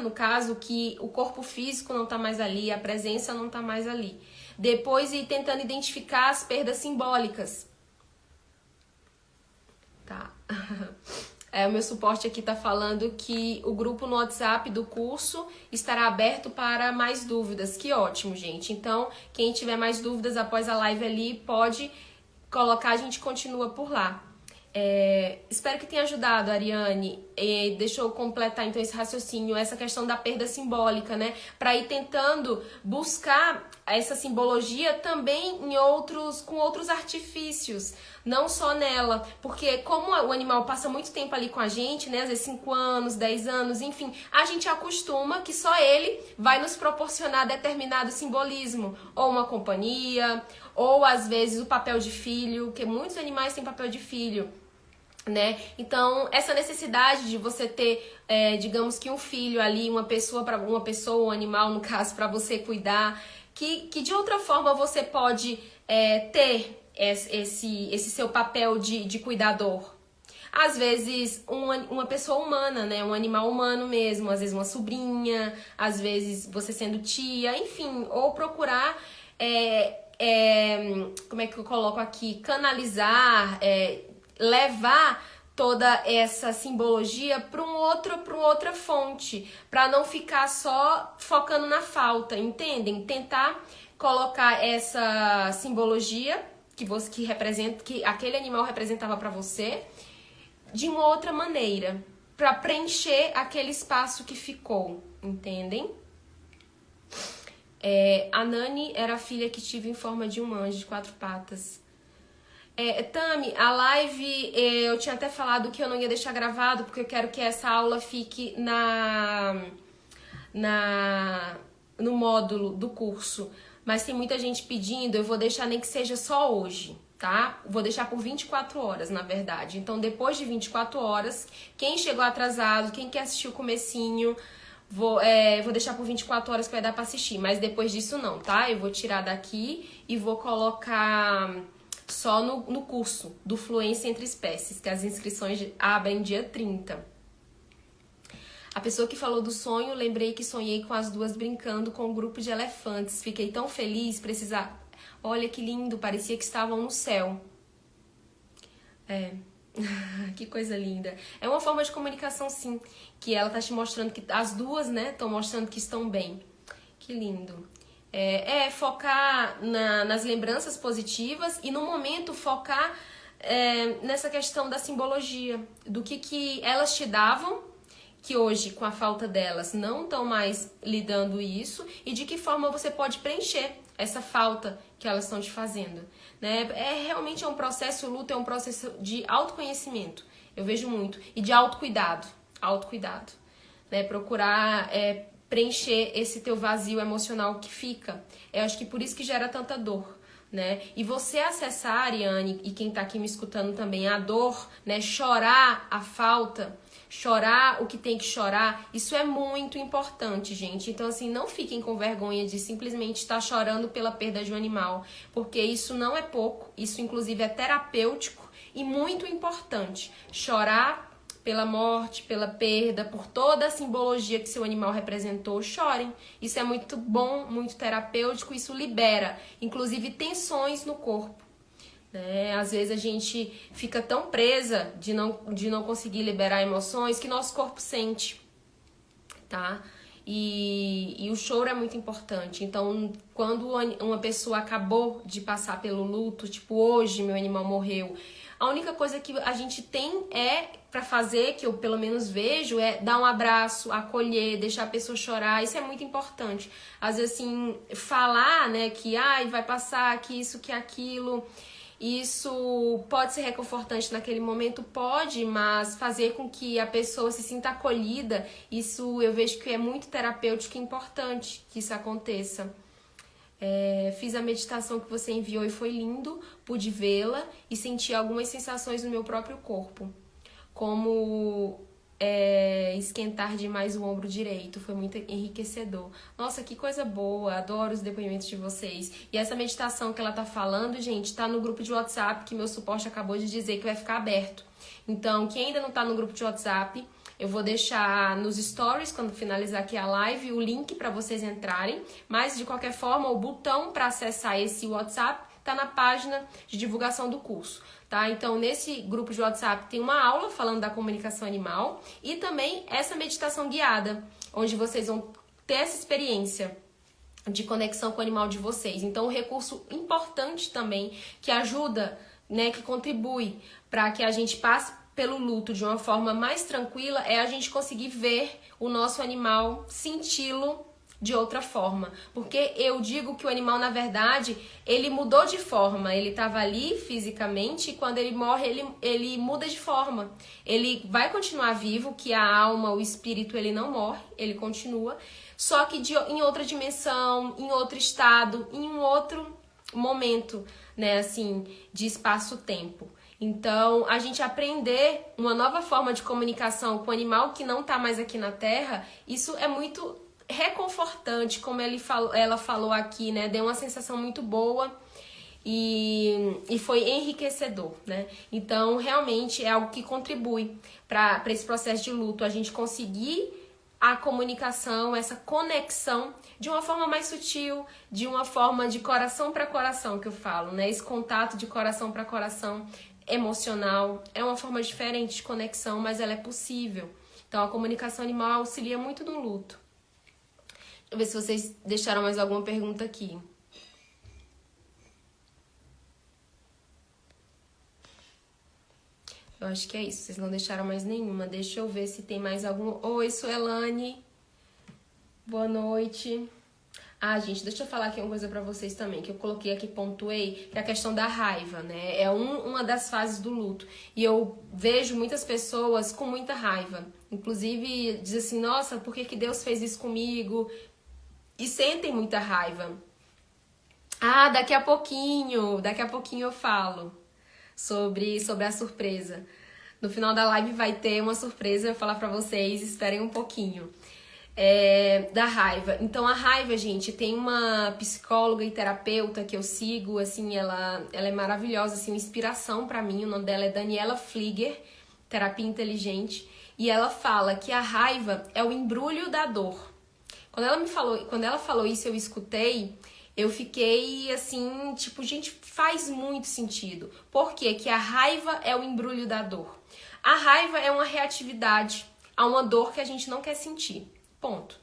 no caso, que o corpo físico não tá mais ali, a presença não tá mais ali. Depois, ir tentando identificar as perdas simbólicas. Tá. O meu suporte aqui tá falando que o grupo no WhatsApp do curso estará aberto para mais dúvidas. Que ótimo, gente. Então, quem tiver mais dúvidas após a live ali, pode colocar, a gente continua por lá. Espero que tenha ajudado, Ariane. Deixa eu completar então esse raciocínio, essa questão da perda simbólica, né? Para ir tentando buscar essa simbologia também com outros artifícios, não só nela. Porque como o animal passa muito tempo ali com a gente, né? Às vezes 5 anos, 10 anos, enfim, a gente acostuma que só ele vai nos proporcionar determinado simbolismo. Ou uma companhia, ou às vezes o papel de filho, porque muitos animais têm papel de filho, né? Então, essa necessidade de você ter, digamos que um filho ali, uma pessoa, um animal, no caso, para você cuidar, que de outra forma você pode ter esse seu papel de cuidador. Às vezes, uma pessoa humana, né? Um animal humano mesmo, às vezes uma sobrinha, às vezes você sendo tia, enfim, ou procurar... como é que eu coloco aqui? Canalizar, levar toda essa simbologia para outra fonte, para não ficar só focando na falta, entendem? Tentar colocar essa simbologia que aquele animal representava para você de uma outra maneira, para preencher aquele espaço que ficou, entendem? A Nani era a filha que tive em forma de um anjo de 4 patas. Tami, a live eu tinha até falado que eu não ia deixar gravado porque eu quero que essa aula fique no módulo do curso. Mas tem muita gente pedindo, eu vou deixar nem que seja só hoje, tá? Vou deixar por 24 horas, na verdade. Então, depois de 24 horas, quem chegou atrasado, quem quer assistir o comecinho... Vou deixar por 24 horas que vai dar pra assistir, mas depois disso não, tá? Eu vou tirar daqui e vou colocar só no curso do Fluência Entre Espécies, que as inscrições abrem dia 30. A pessoa que falou do sonho, lembrei que sonhei com as duas brincando com um grupo de elefantes. Fiquei tão feliz, Olha que lindo, parecia que estavam no céu. Que coisa linda. É uma forma de comunicação, sim, que ela tá te mostrando que as duas, né, estão mostrando que estão bem. Que lindo. Focar nas lembranças positivas e no momento focar nessa questão da simbologia, do que elas te davam, que hoje, com a falta delas, não estão mais lidando isso, e de que forma você pode preencher essa falta que elas estão te fazendo. Né? Realmente é um processo, o luto é um processo de autoconhecimento, eu vejo muito, e de autocuidado, né? Procurar preencher esse teu vazio emocional que fica. Eu acho que por isso que gera tanta dor. Né? E você acessar, Ariane, e quem tá aqui me escutando também, a dor, né? Chorar a falta, chorar o que tem que chorar, isso é muito importante, gente. Então, assim, não fiquem com vergonha de simplesmente estar chorando pela perda de um animal, porque isso não é pouco, isso inclusive é terapêutico e muito importante. Chorar pela morte, pela perda, por toda a simbologia que seu animal representou, chorem. Isso é muito bom, muito terapêutico, isso libera, inclusive, tensões no corpo. Né? Às vezes a gente fica tão presa de não conseguir liberar emoções que nosso corpo sente, tá? E o choro é muito importante. Então, quando uma pessoa acabou de passar pelo luto, tipo, hoje meu animal morreu, a única coisa que a gente tem pra fazer, que eu pelo menos vejo, é dar um abraço, acolher, deixar a pessoa chorar. Isso é muito importante. Às vezes, assim, falar, né, que vai passar, que isso, que aquilo, isso pode ser reconfortante naquele momento, pode, mas fazer com que a pessoa se sinta acolhida, isso eu vejo que é muito terapêutico e importante que isso aconteça. Fiz a meditação que você enviou e foi lindo, pude vê-la e senti algumas sensações no meu próprio corpo, como esquentar demais o ombro direito, foi muito enriquecedor. Nossa, que coisa boa, adoro os depoimentos de vocês. E essa meditação que ela tá falando, gente, tá no grupo de WhatsApp que meu suporte acabou de dizer que vai ficar aberto. Então, quem ainda não tá no grupo de WhatsApp, eu vou deixar nos stories, quando finalizar aqui a live, o link para vocês entrarem. Mas, de qualquer forma, o botão para acessar esse WhatsApp tá na página de divulgação do curso, tá? Então, nesse grupo de WhatsApp tem uma aula falando da comunicação animal e também essa meditação guiada, onde vocês vão ter essa experiência de conexão com o animal de vocês. Então, um recurso importante também que ajuda, né, que contribui para que a gente passe pelo luto de uma forma mais tranquila é a gente conseguir ver o nosso animal, senti-lo de outra forma. Porque eu digo que o animal, na verdade, ele mudou de forma. Ele estava ali fisicamente e quando ele morre, ele muda de forma. Ele vai continuar vivo, que a alma, o espírito, ele não morre, ele continua. Só que em outra dimensão, em outro estado, em um outro momento, né, assim, de espaço-tempo. Então, a gente aprender uma nova forma de comunicação com o animal que não está mais aqui na Terra, isso é muito reconfortante, como ela falou aqui, né? Deu uma sensação muito boa e foi enriquecedor, né? Então, realmente é algo que contribui para esse processo de luto, a gente conseguir a comunicação, essa conexão de uma forma mais sutil, de uma forma de coração para coração, que eu falo, né? Esse contato de coração para coração emocional é uma forma diferente de conexão, mas ela é possível. Então, a comunicação animal auxilia muito no luto. Deixa eu ver se vocês deixaram mais alguma pergunta aqui. Eu acho que é isso, vocês não deixaram mais nenhuma. Deixa eu ver se tem mais alguma. Oi, Suelane. Boa noite. Gente, deixa eu falar aqui uma coisa pra vocês também, que eu coloquei aqui, pontuei, que é a questão da raiva, né? É uma das fases do luto. E eu vejo muitas pessoas com muita raiva. Inclusive, dizem assim, nossa, por que Deus fez isso comigo? E sentem muita raiva. Daqui a pouquinho eu falo sobre a surpresa. No final da live vai ter uma surpresa, eu vou falar pra vocês, esperem um pouquinho. Da raiva. Então, a raiva, gente, tem uma psicóloga e terapeuta que eu sigo, assim, ela é maravilhosa, assim, uma inspiração pra mim. O nome dela é Daniela Flieger, terapia inteligente, e ela fala que a raiva é o embrulho da dor. Quando ela falou isso, eu escutei, eu fiquei assim, tipo, gente, faz muito sentido. Por quê? Que a raiva é o embrulho da dor. A raiva é uma reatividade a uma dor que a gente não quer sentir. Ponto.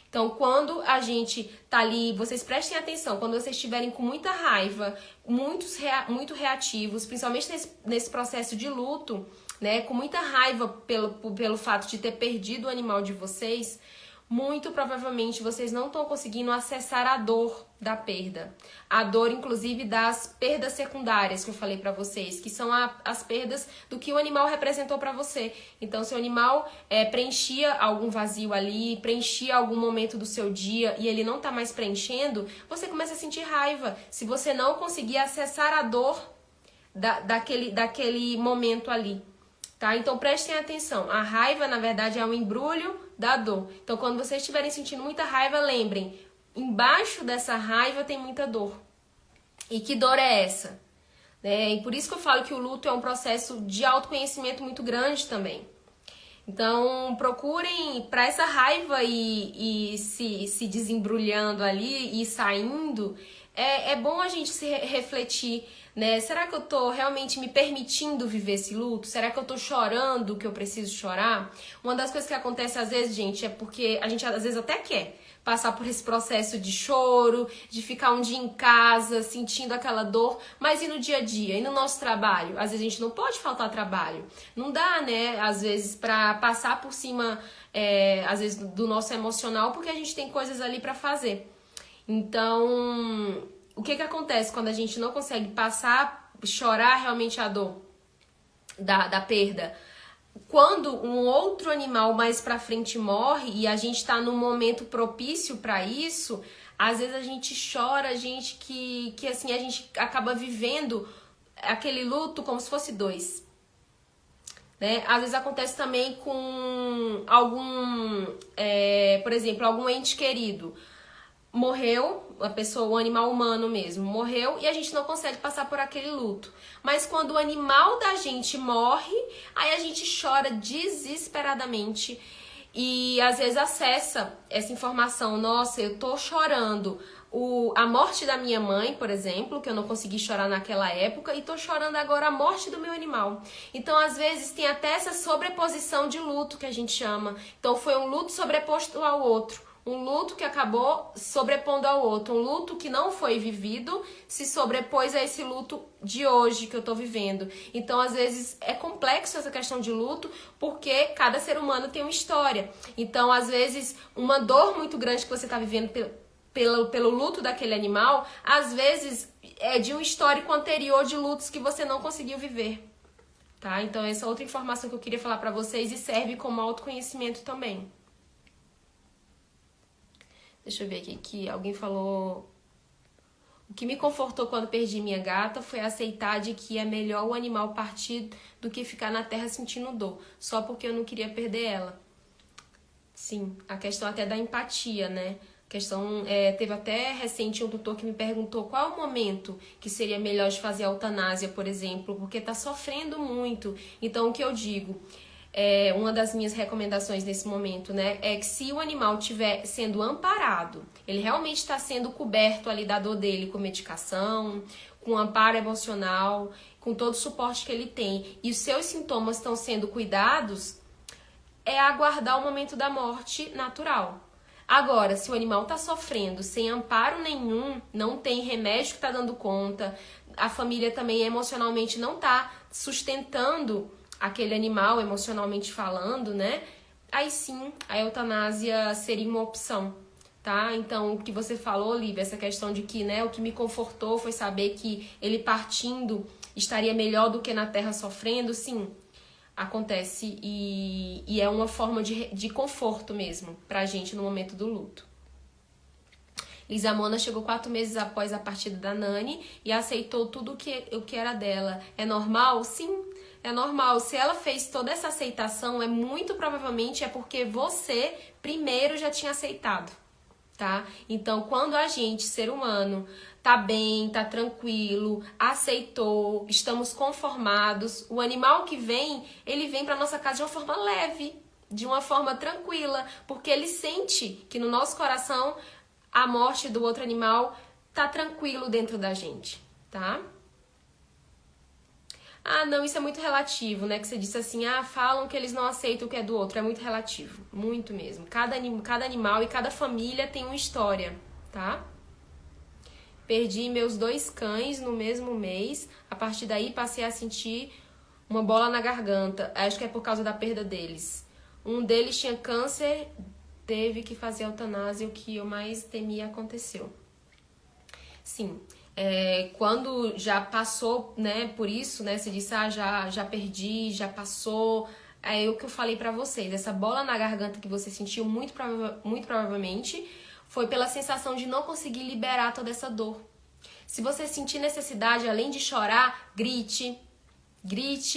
Então, quando a gente tá ali, vocês prestem atenção, quando vocês estiverem com muita raiva, muito reativos, principalmente nesse processo de luto, né, com muita raiva pelo fato de ter perdido o animal de vocês, muito provavelmente vocês não estão conseguindo acessar a dor da perda. A dor, inclusive, das perdas secundárias que eu falei pra vocês, que são as perdas do que o animal representou pra você. Então, se o animal preenchia algum vazio ali, preenchia algum momento do seu dia e ele não tá mais preenchendo, você começa a sentir raiva. Se você não conseguir acessar a dor daquele momento ali. Tá? Então prestem atenção, a raiva na verdade é um embrulho da dor. Então quando vocês estiverem sentindo muita raiva, lembrem, embaixo dessa raiva tem muita dor. E que dor é essa? E por isso que eu falo que o luto é um processo de autoconhecimento muito grande também. Então procurem, para essa raiva e se desembrulhando ali e saindo, é bom a gente se refletir, né? Será que eu tô realmente me permitindo viver esse luto? Será que eu tô chorando o que eu preciso chorar? Uma das coisas que acontece às vezes, gente, é porque a gente às vezes até quer passar por esse processo de choro, de ficar um dia em casa sentindo aquela dor, mas e no dia a dia? E no nosso trabalho? Às vezes a gente não pode faltar trabalho. Não dá, né? Às vezes pra passar por cima, às vezes do nosso emocional, porque a gente tem coisas ali pra fazer. Então, o que acontece quando a gente não consegue chorar realmente a dor da perda? Quando um outro animal mais pra frente morre e a gente tá num momento propício pra isso, às vezes a gente chora, que assim, a gente acaba vivendo aquele luto como se fosse dois. Né? Às vezes acontece também com por exemplo, algum ente querido. Morreu, a pessoa, o animal humano mesmo, morreu e a gente não consegue passar por aquele luto. Mas quando o animal da gente morre, aí a gente chora desesperadamente e às vezes acessa essa informação. Nossa, eu tô chorando a morte da minha mãe, por exemplo, que eu não consegui chorar naquela época, e tô chorando agora a morte do meu animal. Então, às vezes, tem até essa sobreposição de luto que a gente chama. Então, foi um luto sobreposto ao outro. Um luto que acabou sobrepondo ao outro. Um luto que não foi vivido se sobrepôs a esse luto de hoje que eu tô vivendo. Então, às vezes, é complexo essa questão de luto, porque cada ser humano tem uma história. Então, às vezes, uma dor muito grande que você tá vivendo pelo luto daquele animal, às vezes, é de um histórico anterior de lutos que você não conseguiu viver. Tá? Então, essa é outra informação que eu queria falar pra vocês e serve como autoconhecimento também. Deixa eu ver aqui, que alguém falou... O que me confortou quando perdi minha gata foi aceitar de que é melhor o animal partir do que ficar na terra sentindo dor, só porque eu não queria perder ela. Sim, a questão até da empatia, né? A questão, teve até recente um tutor que me perguntou qual é o momento que seria melhor de fazer a eutanásia, por exemplo, porque tá sofrendo muito. Então, o que eu digo... uma das minhas recomendações nesse momento, né, é que se o animal estiver sendo amparado, ele realmente está sendo coberto ali da dor dele com medicação, com amparo emocional, com todo o suporte que ele tem, e os seus sintomas estão sendo cuidados, é aguardar o momento da morte natural. Agora, se o animal está sofrendo sem amparo nenhum, não tem remédio que está dando conta, a família também emocionalmente não está sustentando aquele animal emocionalmente falando, né? Aí sim, a eutanásia seria uma opção, tá? Então, o que você falou, Lívia, essa questão de que, né, o que me confortou foi saber que ele partindo estaria melhor do que na terra sofrendo, sim, acontece e é uma forma de conforto mesmo pra gente no momento do luto. Lisa Mona chegou 4 meses após a partida da Nani e aceitou tudo o que era dela. É normal? Sim, é normal. Se ela fez toda essa aceitação, muito provavelmente é porque você primeiro já tinha aceitado, tá? Então, quando a gente, ser humano, tá bem, tá tranquilo, aceitou, estamos conformados, o animal que vem, ele vem pra nossa casa de uma forma leve, de uma forma tranquila, porque ele sente que no nosso coração a morte do outro animal tá tranquilo dentro da gente, tá? Ah, não, isso é muito relativo, né? Que você disse assim, falam que eles não aceitam o que é do outro. É muito relativo, muito mesmo. Cada animal e cada família tem uma história, tá? Perdi meus 2 cães no mesmo mês. A partir daí passei a sentir uma bola na garganta. Acho que é por causa da perda deles. Um deles tinha câncer, teve que fazer eutanásia. O que eu mais temia aconteceu. Sim, quando já passou, né, por isso, né, você disse, já perdi, já passou, é o que eu falei pra vocês, essa bola na garganta que você sentiu, muito provavelmente, foi pela sensação de não conseguir liberar toda essa dor. Se você sentir necessidade, além de chorar, grite,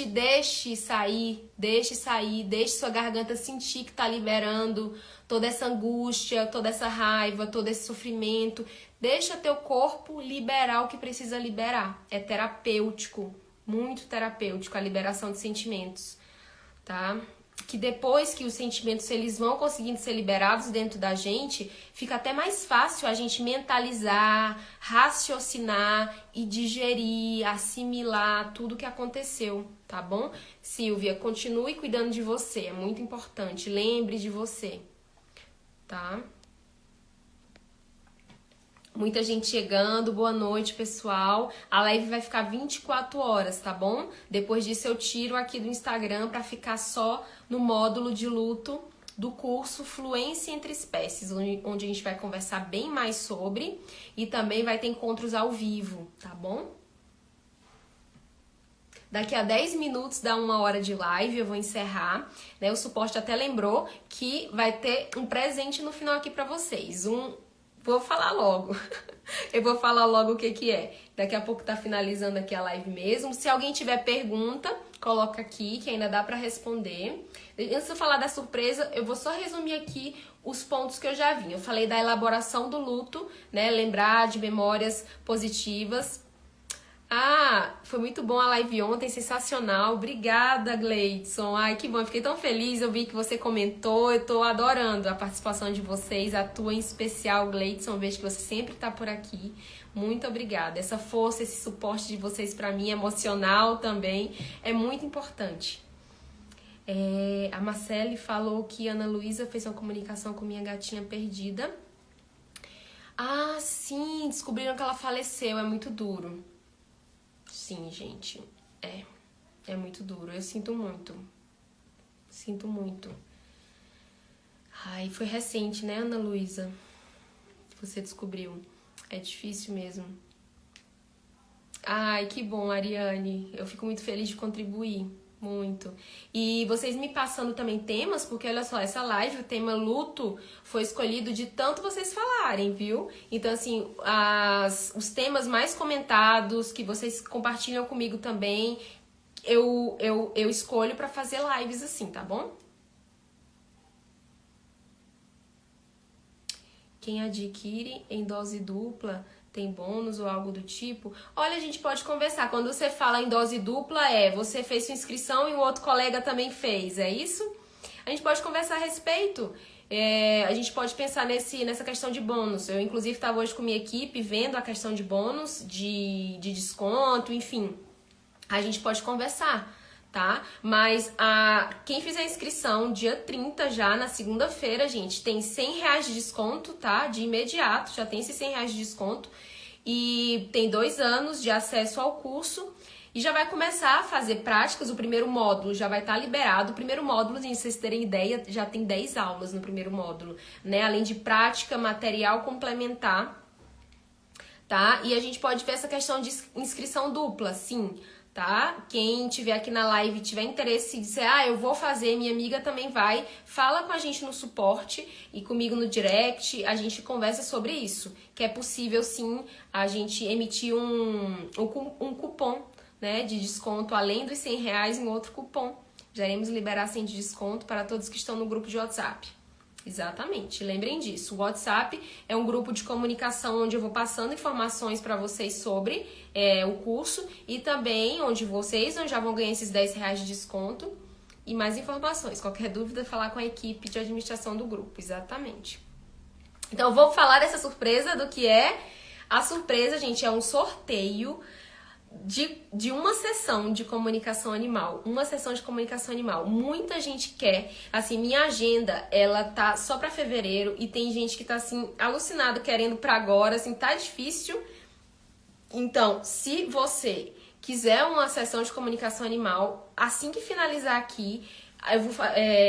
deixe sair, deixe sua garganta sentir que tá liberando toda essa angústia, toda essa raiva, todo esse sofrimento. Deixa teu corpo liberar o que precisa liberar. É terapêutico, muito terapêutico a liberação de sentimentos, tá? Que depois que os sentimentos eles vão conseguindo ser liberados dentro da gente, fica até mais fácil a gente mentalizar, raciocinar e digerir, assimilar tudo que aconteceu, tá bom? Silvia, continue cuidando de você, é muito importante, lembre de você, tá? Muita gente chegando, boa noite, pessoal. A live vai ficar 24 horas, tá bom? Depois disso eu tiro aqui do Instagram pra ficar só no módulo de luto do curso Fluência entre Espécies, onde a gente vai conversar bem mais sobre e também vai ter encontros ao vivo, tá bom? Daqui a 10 minutos dá 1 hora de live, eu vou encerrar, né? O suporte até lembrou que vai ter um presente no final aqui pra vocês, Vou falar logo. Eu vou falar logo o que é. Daqui a pouco tá finalizando aqui a live mesmo. Se alguém tiver pergunta, coloca aqui, que ainda dá pra responder. Antes de eu falar da surpresa, eu vou só resumir aqui os pontos que eu já vi. Eu falei da elaboração do luto, né? Lembrar de memórias positivas. Foi muito bom a live ontem, sensacional. Obrigada, Gleidson. Ai, que bom, eu fiquei tão feliz. Eu vi que você comentou, eu tô adorando a participação de vocês, a tua em especial, Gleidson. Vejo que você sempre tá por aqui. Muito obrigada. Essa força, esse suporte de vocês pra mim, emocional também, é muito importante. A Marcele falou que Ana Luísa fez uma comunicação com minha gatinha perdida. Sim, descobriram que ela faleceu, é muito duro. Sim, gente, é muito duro, eu sinto muito, Ai, foi recente, né, Ana Luísa? Você descobriu, é difícil mesmo. Ai, que bom, Ariane, eu fico muito feliz de contribuir, muito. E vocês me passando também temas, porque olha só, essa live, o tema luto, foi escolhido de tanto vocês falarem, viu? Então, assim, os temas mais comentados, que vocês compartilham comigo também, eu escolho pra fazer lives assim, tá bom? Quem adquire em dose dupla tem bônus ou algo do tipo? Olha, a gente pode conversar. Quando você fala em dose dupla, você fez sua inscrição e o outro colega também fez, é isso? A gente pode conversar a respeito. A gente pode pensar nessa questão de bônus. Eu, inclusive, estava hoje com minha equipe vendo a questão de bônus, de desconto, enfim. A gente pode conversar, tá? Mas quem fizer a inscrição dia 30 já, na segunda-feira, gente, tem R$100 de desconto, tá? De imediato, já tem esses R$100 de desconto. E tem 2 anos de acesso ao curso. E já vai começar a fazer práticas. O primeiro módulo já vai estar liberado. O primeiro módulo, gente, vocês terem ideia, já tem 10 aulas no primeiro módulo, né? Além de prática, material complementar, tá? E a gente pode ver essa questão de inscrição dupla, sim, tá? Quem tiver aqui na live e tiver interesse e dizer, eu vou fazer, minha amiga também vai, fala com a gente no suporte e comigo no direct, a gente conversa sobre isso, que é possível sim a gente emitir um cupom, né, de desconto além dos R$100 em outro cupom. Já iremos liberar 100 de desconto para todos que estão no grupo de WhatsApp. Exatamente, lembrem disso. O WhatsApp é um grupo de comunicação onde eu vou passando informações para vocês sobre o curso e também onde vocês já vão ganhar esses R$10 de desconto e mais informações. Qualquer dúvida, falar com a equipe de administração do grupo. Exatamente. Então, eu vou falar dessa surpresa, do que é. A surpresa, gente, é um sorteio de uma sessão de comunicação animal. Uma sessão de comunicação animal. Muita gente quer. Assim, minha agenda, ela tá só pra fevereiro e tem gente que tá, assim, alucinado, querendo pra agora. Assim, tá difícil. Então, se você quiser uma sessão de comunicação animal, assim que finalizar aqui,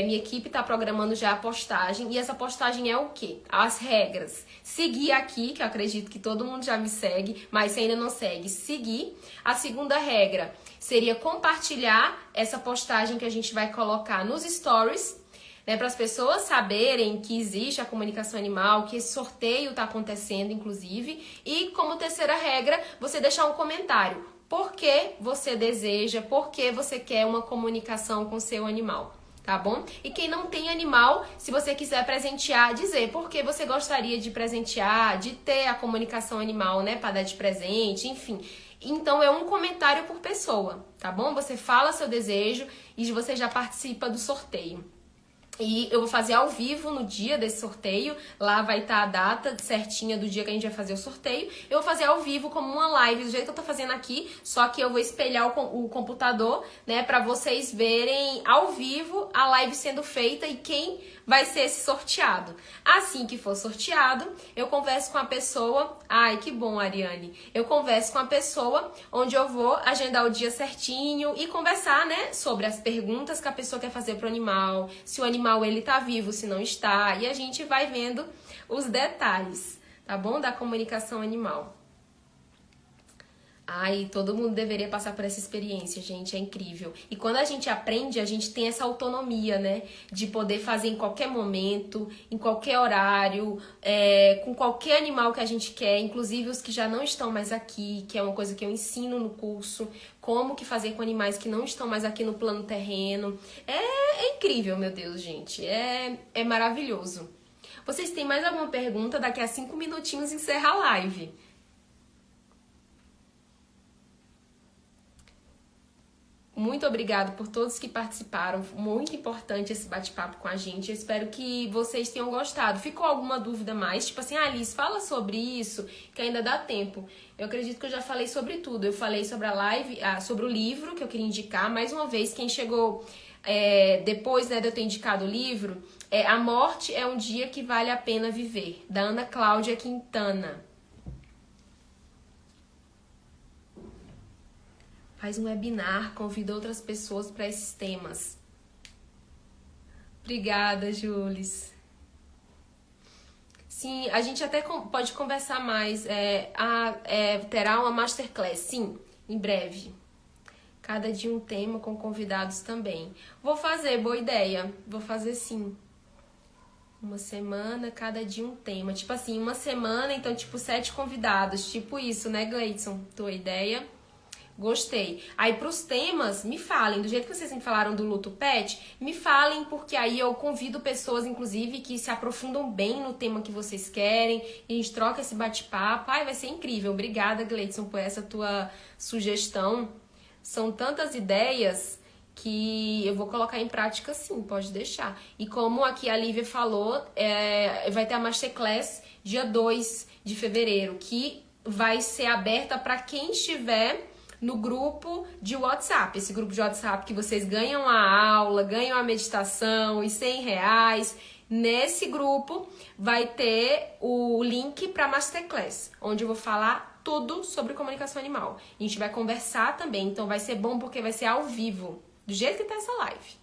minha equipe está programando já a postagem. E essa postagem é o quê? As regras. Seguir aqui, que eu acredito que todo mundo já me segue, mas se ainda não segue, seguir. A segunda regra seria compartilhar essa postagem que a gente vai colocar nos stories, né, para as pessoas saberem que existe a comunicação animal, que esse sorteio está acontecendo, inclusive. E como terceira regra, você deixar um comentário. Por que você deseja, por que você quer uma comunicação com seu animal, tá bom? E quem não tem animal, se você quiser presentear, dizer por que você gostaria de presentear, de ter a comunicação animal, né, para dar de presente, enfim. Então é um comentário por pessoa, tá bom? Você fala seu desejo e você já participa do sorteio. E eu vou fazer ao vivo no dia desse sorteio. Lá vai estar a data certinha do dia que a gente vai fazer o sorteio. Eu vou fazer ao vivo como uma live, do jeito que eu tô fazendo aqui. Só que eu vou espelhar o computador, né? Pra vocês verem ao vivo a live sendo feita e quem vai ser esse sorteado. Assim que for sorteado, eu converso com a pessoa. Ai, que bom, Ariane. Eu converso com a pessoa, onde eu vou agendar o dia certinho e conversar, né, sobre as perguntas que a pessoa quer fazer pro animal, se o animal ele tá vivo, se não está, e a gente vai vendo os detalhes, tá bom? Da comunicação animal. Ai, todo mundo deveria passar por essa experiência, gente, é incrível. E quando a gente aprende, a gente tem essa autonomia, né? De poder fazer em qualquer momento, em qualquer horário, com qualquer animal que a gente quer, inclusive os que já não estão mais aqui, que é uma coisa que eu ensino no curso, como que fazer com animais que não estão mais aqui no plano terreno. É incrível, meu Deus, gente, é maravilhoso. Vocês têm mais alguma pergunta? Daqui a 5 minutinhos encerra a live. Muito obrigada por todos que participaram. Muito importante esse bate-papo com a gente. Eu espero que vocês tenham gostado. Ficou alguma dúvida mais? Tipo assim, Alice, fala sobre isso, que ainda dá tempo. Eu acredito que eu já falei sobre tudo. Eu falei sobre a live, sobre o livro que eu queria indicar. Mais uma vez, quem chegou depois, né, de eu ter indicado o livro, A Morte é um Dia que Vale a Pena Viver, da Ana Cláudia Quintana. Faz um webinar, convida outras pessoas para esses temas. Obrigada, Jules. Sim, a gente até pode conversar mais. Terá uma masterclass, sim, em breve. Cada dia um tema com convidados também. Vou fazer, boa ideia. Vou fazer sim. Uma semana, cada dia um tema. Tipo assim, uma semana, então tipo 7 convidados. Tipo isso, né, Gleidson? Tua ideia? Gostei. Aí pros temas, me falem, do jeito que vocês me falaram do luto pet, me falem, porque aí eu convido pessoas, inclusive, que se aprofundam bem no tema que vocês querem, e a gente troca esse bate-papo. Ai, vai ser incrível. Obrigada, Gleidson, por essa tua sugestão. São tantas ideias que eu vou colocar em prática sim, pode deixar. E como aqui a Lívia falou, vai ter a Masterclass dia 2 de fevereiro, que vai ser aberta para quem estiver no grupo de WhatsApp. Esse grupo de WhatsApp que vocês ganham a aula, ganham a meditação e R$100. Nesse grupo vai ter o link para Masterclass, onde eu vou falar tudo sobre comunicação animal. A gente vai conversar também, então vai ser bom porque vai ser ao vivo, do jeito que tá essa live.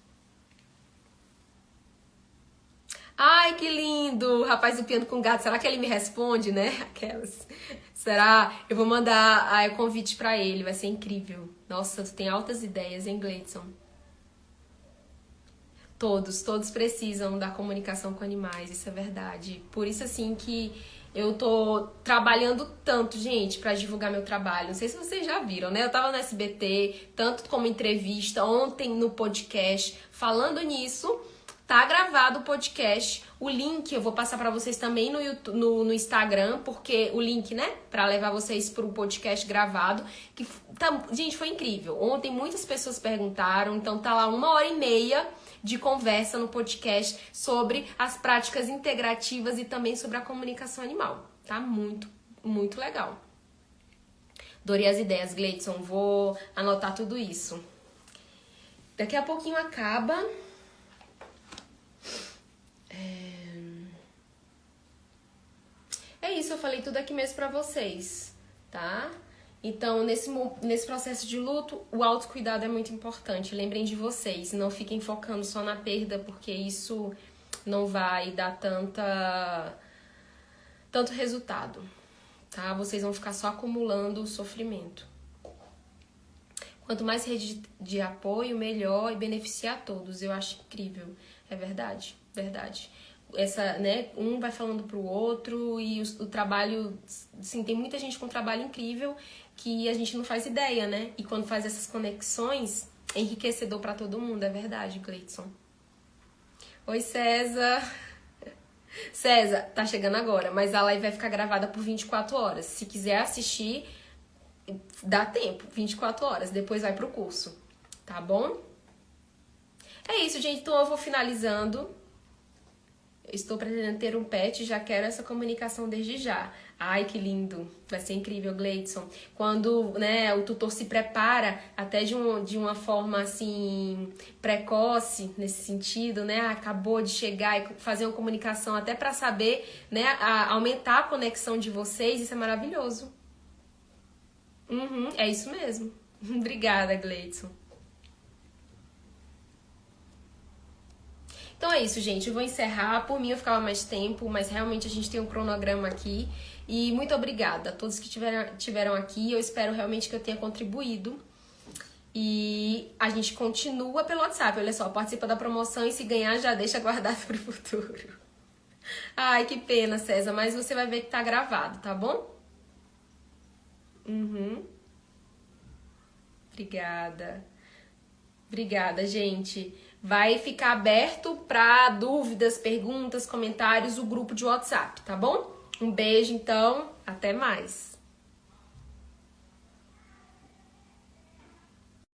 Ai, que lindo! Rapaz do piano com gato, será que ele me responde, né? Aquelas. Será? Eu vou mandar o convite pra ele, vai ser incrível. Nossa, tu tem altas ideias, hein, Gleidson? Todos precisam da comunicação com animais, isso é verdade. Por isso, assim, que eu tô trabalhando tanto, gente, pra divulgar meu trabalho. Não sei se vocês já viram, né? Eu tava no SBT, tanto como entrevista, ontem no podcast. Falando nisso, tá gravado o podcast. O link eu vou passar pra vocês também no YouTube, no Instagram, porque o link, né, pra levar vocês pro podcast gravado, que gente, foi incrível. Ontem muitas pessoas perguntaram, então tá lá 1h30 de conversa no podcast sobre as práticas integrativas e também sobre a comunicação animal. Tá muito, muito legal. Adorei as ideias, Gleidson. Vou anotar tudo isso. Daqui a pouquinho acaba. É isso, eu falei tudo aqui mesmo pra vocês, tá? Então, nesse processo de luto, o autocuidado é muito importante. Lembrem de vocês, não fiquem focando só na perda, porque isso não vai dar tanto resultado, tá? Vocês vão ficar só acumulando o sofrimento. Quanto mais rede de apoio, melhor e beneficia a todos. Eu acho incrível. É verdade, verdade. Né, um vai falando pro outro e o trabalho, assim, tem muita gente com um trabalho incrível que a gente não faz ideia, né? E quando faz essas conexões, é enriquecedor pra todo mundo, é verdade, Gleidson. Oi, César. César, tá chegando agora, mas a live vai ficar gravada por 24 horas. Se quiser assistir, dá tempo, 24 horas, depois vai pro curso, tá bom? É isso, gente, então eu vou finalizando. Estou pretendendo ter um pet e já quero essa comunicação desde já. Ai, que lindo. Vai ser incrível, Gleidson. Quando, né, o tutor se prepara até de uma forma, assim, precoce, nesse sentido, né? Acabou de chegar e fazer uma comunicação até para saber, né, aumentar a conexão de vocês. Isso é maravilhoso. É isso mesmo. Obrigada, Gleidson. Então é isso, gente. Eu vou encerrar. Por mim eu ficava mais tempo, mas realmente a gente tem um cronograma aqui. E muito obrigada a todos que tiveram aqui. Eu espero realmente que eu tenha contribuído. E a gente continua pelo WhatsApp. Olha só, participa da promoção e se ganhar já deixa guardado pro futuro. Ai, que pena, César, mas você vai ver que tá gravado, tá bom? Obrigada. Obrigada, gente. Vai ficar aberto para dúvidas, perguntas, comentários, o grupo de WhatsApp, tá bom? Um beijo, então. Até mais.